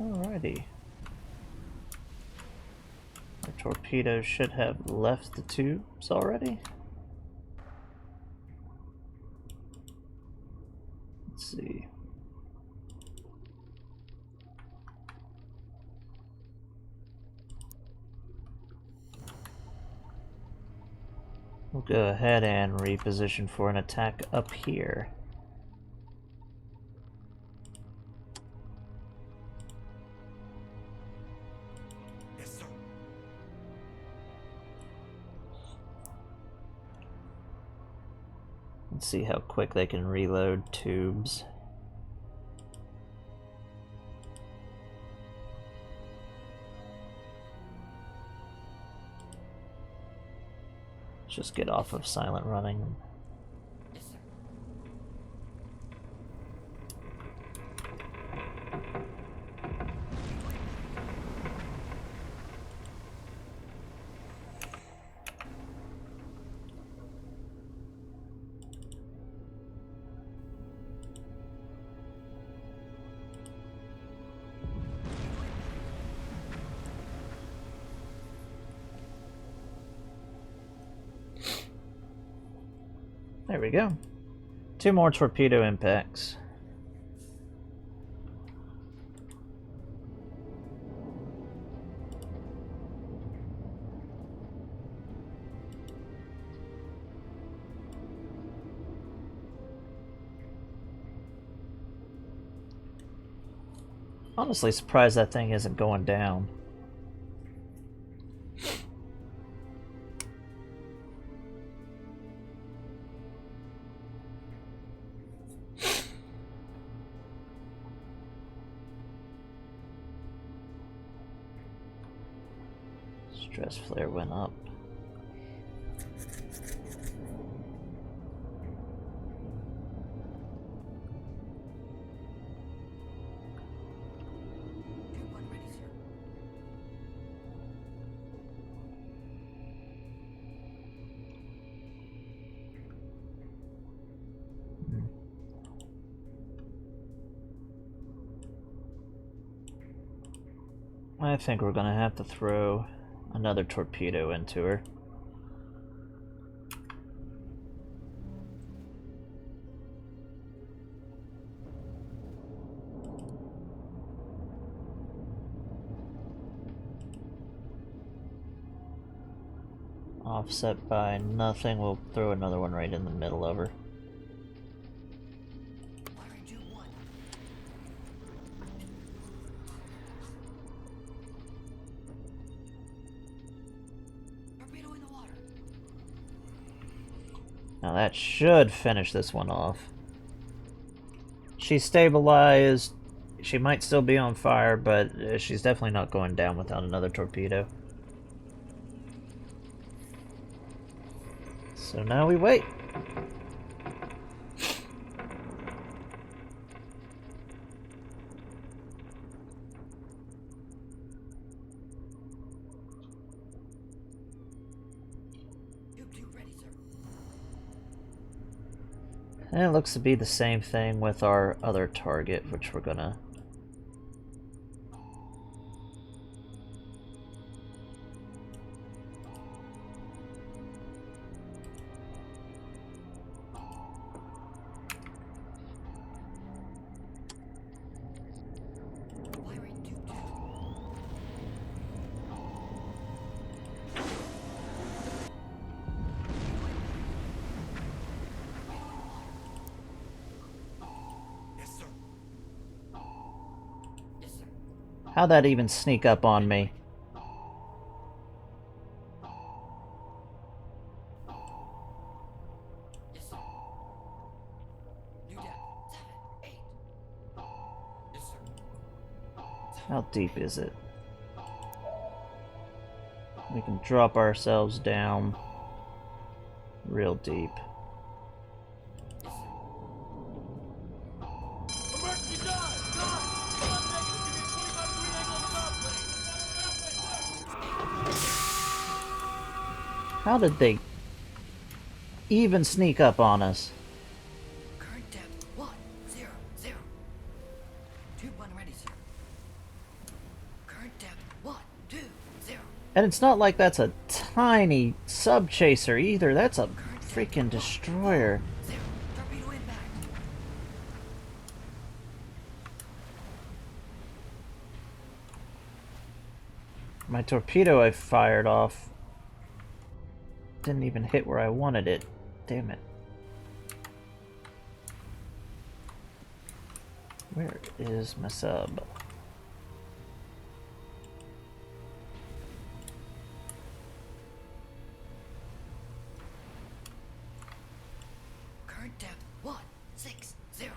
Alrighty. Our torpedoes should have left the tubes already. Let's see. We'll go ahead and reposition for an attack up here. Let's see how quick they can reload tubes. Let's just get off of silent running. Yes, sir. There we go. 2 more torpedo impacts. Honestly surprised that thing isn't going down. Stress flare went up. Tube 1 ready, sir. I think we're gonna have to throw another torpedo into her. Offset by nothing, we'll throw another one right in the middle of her. Firing Tube 1. Torpedo in the water. Now that should finish this one off. She's stabilized. She might still be on fire, but she's definitely not going down without another torpedo. So now we wait. Tube 2 ready, sir. And it looks to be the same thing with our other target, which we're gonna... Firing Tube 2. Yes, sir. Yes, sir. How'd that even sneak up on me? Yes, sir. New depth 7, 8. Yes, sir. How deep is it? We can drop ourselves down real deep. Yes, sir. Emergency dive! Dive! Dive negative! Give me a 25-degree angle on the dive plane! How did they even sneak up on us? Current depth 1, 0, 0. Tube 1 ready, sir. Current depth 1, 2, 0. And it's not like that's a tiny sub chaser either. That's a freaking destroyer. 0. Torpedo impact. My torpedo I fired off didn't even hit where I wanted it. Damn it. Where is my sub? Current depth 1, 6, 0.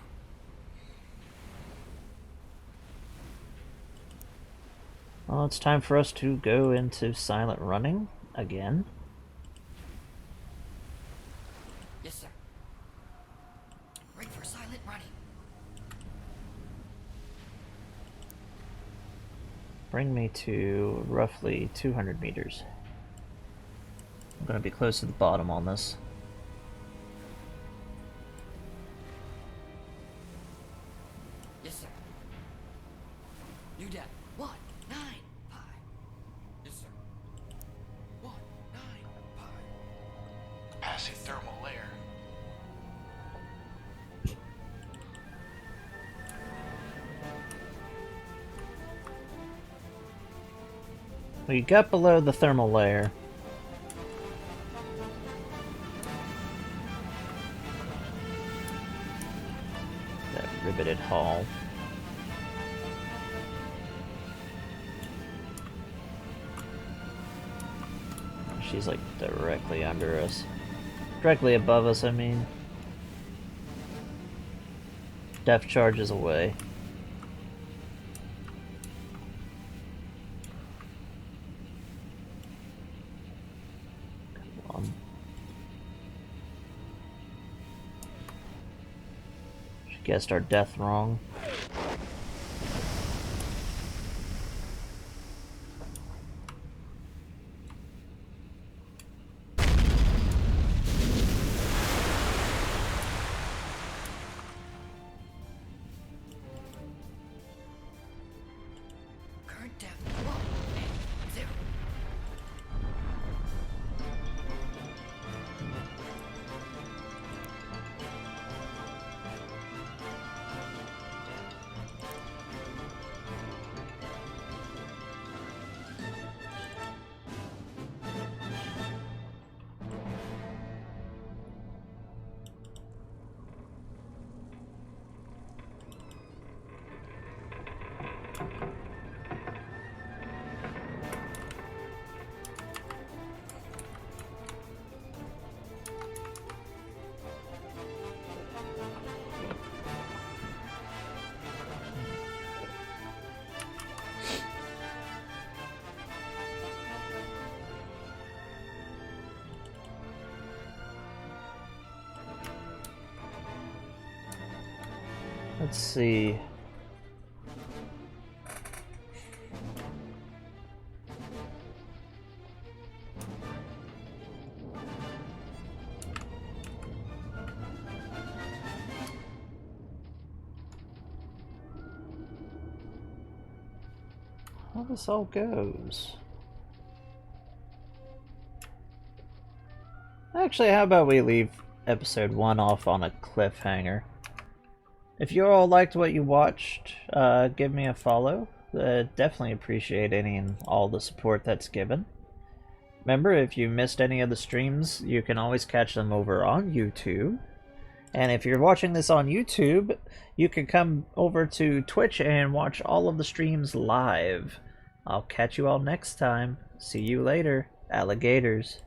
Well, it's time for us to go into silent running again. Yes, sir. Rig for silent running. Bring me to roughly 200 meters. I'm going to be close to the bottom on this. Yes, sir. New depth 1, 9, 5. Yes, sir. 1, 9, 5. Passing thermal layer. We got below the thermal layer. That riveted hull. She's like directly under us. Directly above us, I mean. Depth charges away. Guessed our death wrong. Current depth 1 and 0. Let's see. How this all goes. Actually, how about we leave episode 1 off on a cliffhanger? If you all liked what you watched, give me a follow. Definitely appreciate any and all the support that's given. Remember, if you missed any of the streams, you can always catch them over on YouTube. And if you're watching this on YouTube, you can come over to Twitch and watch all of the streams live. I'll catch you all next time. See you later, alligators.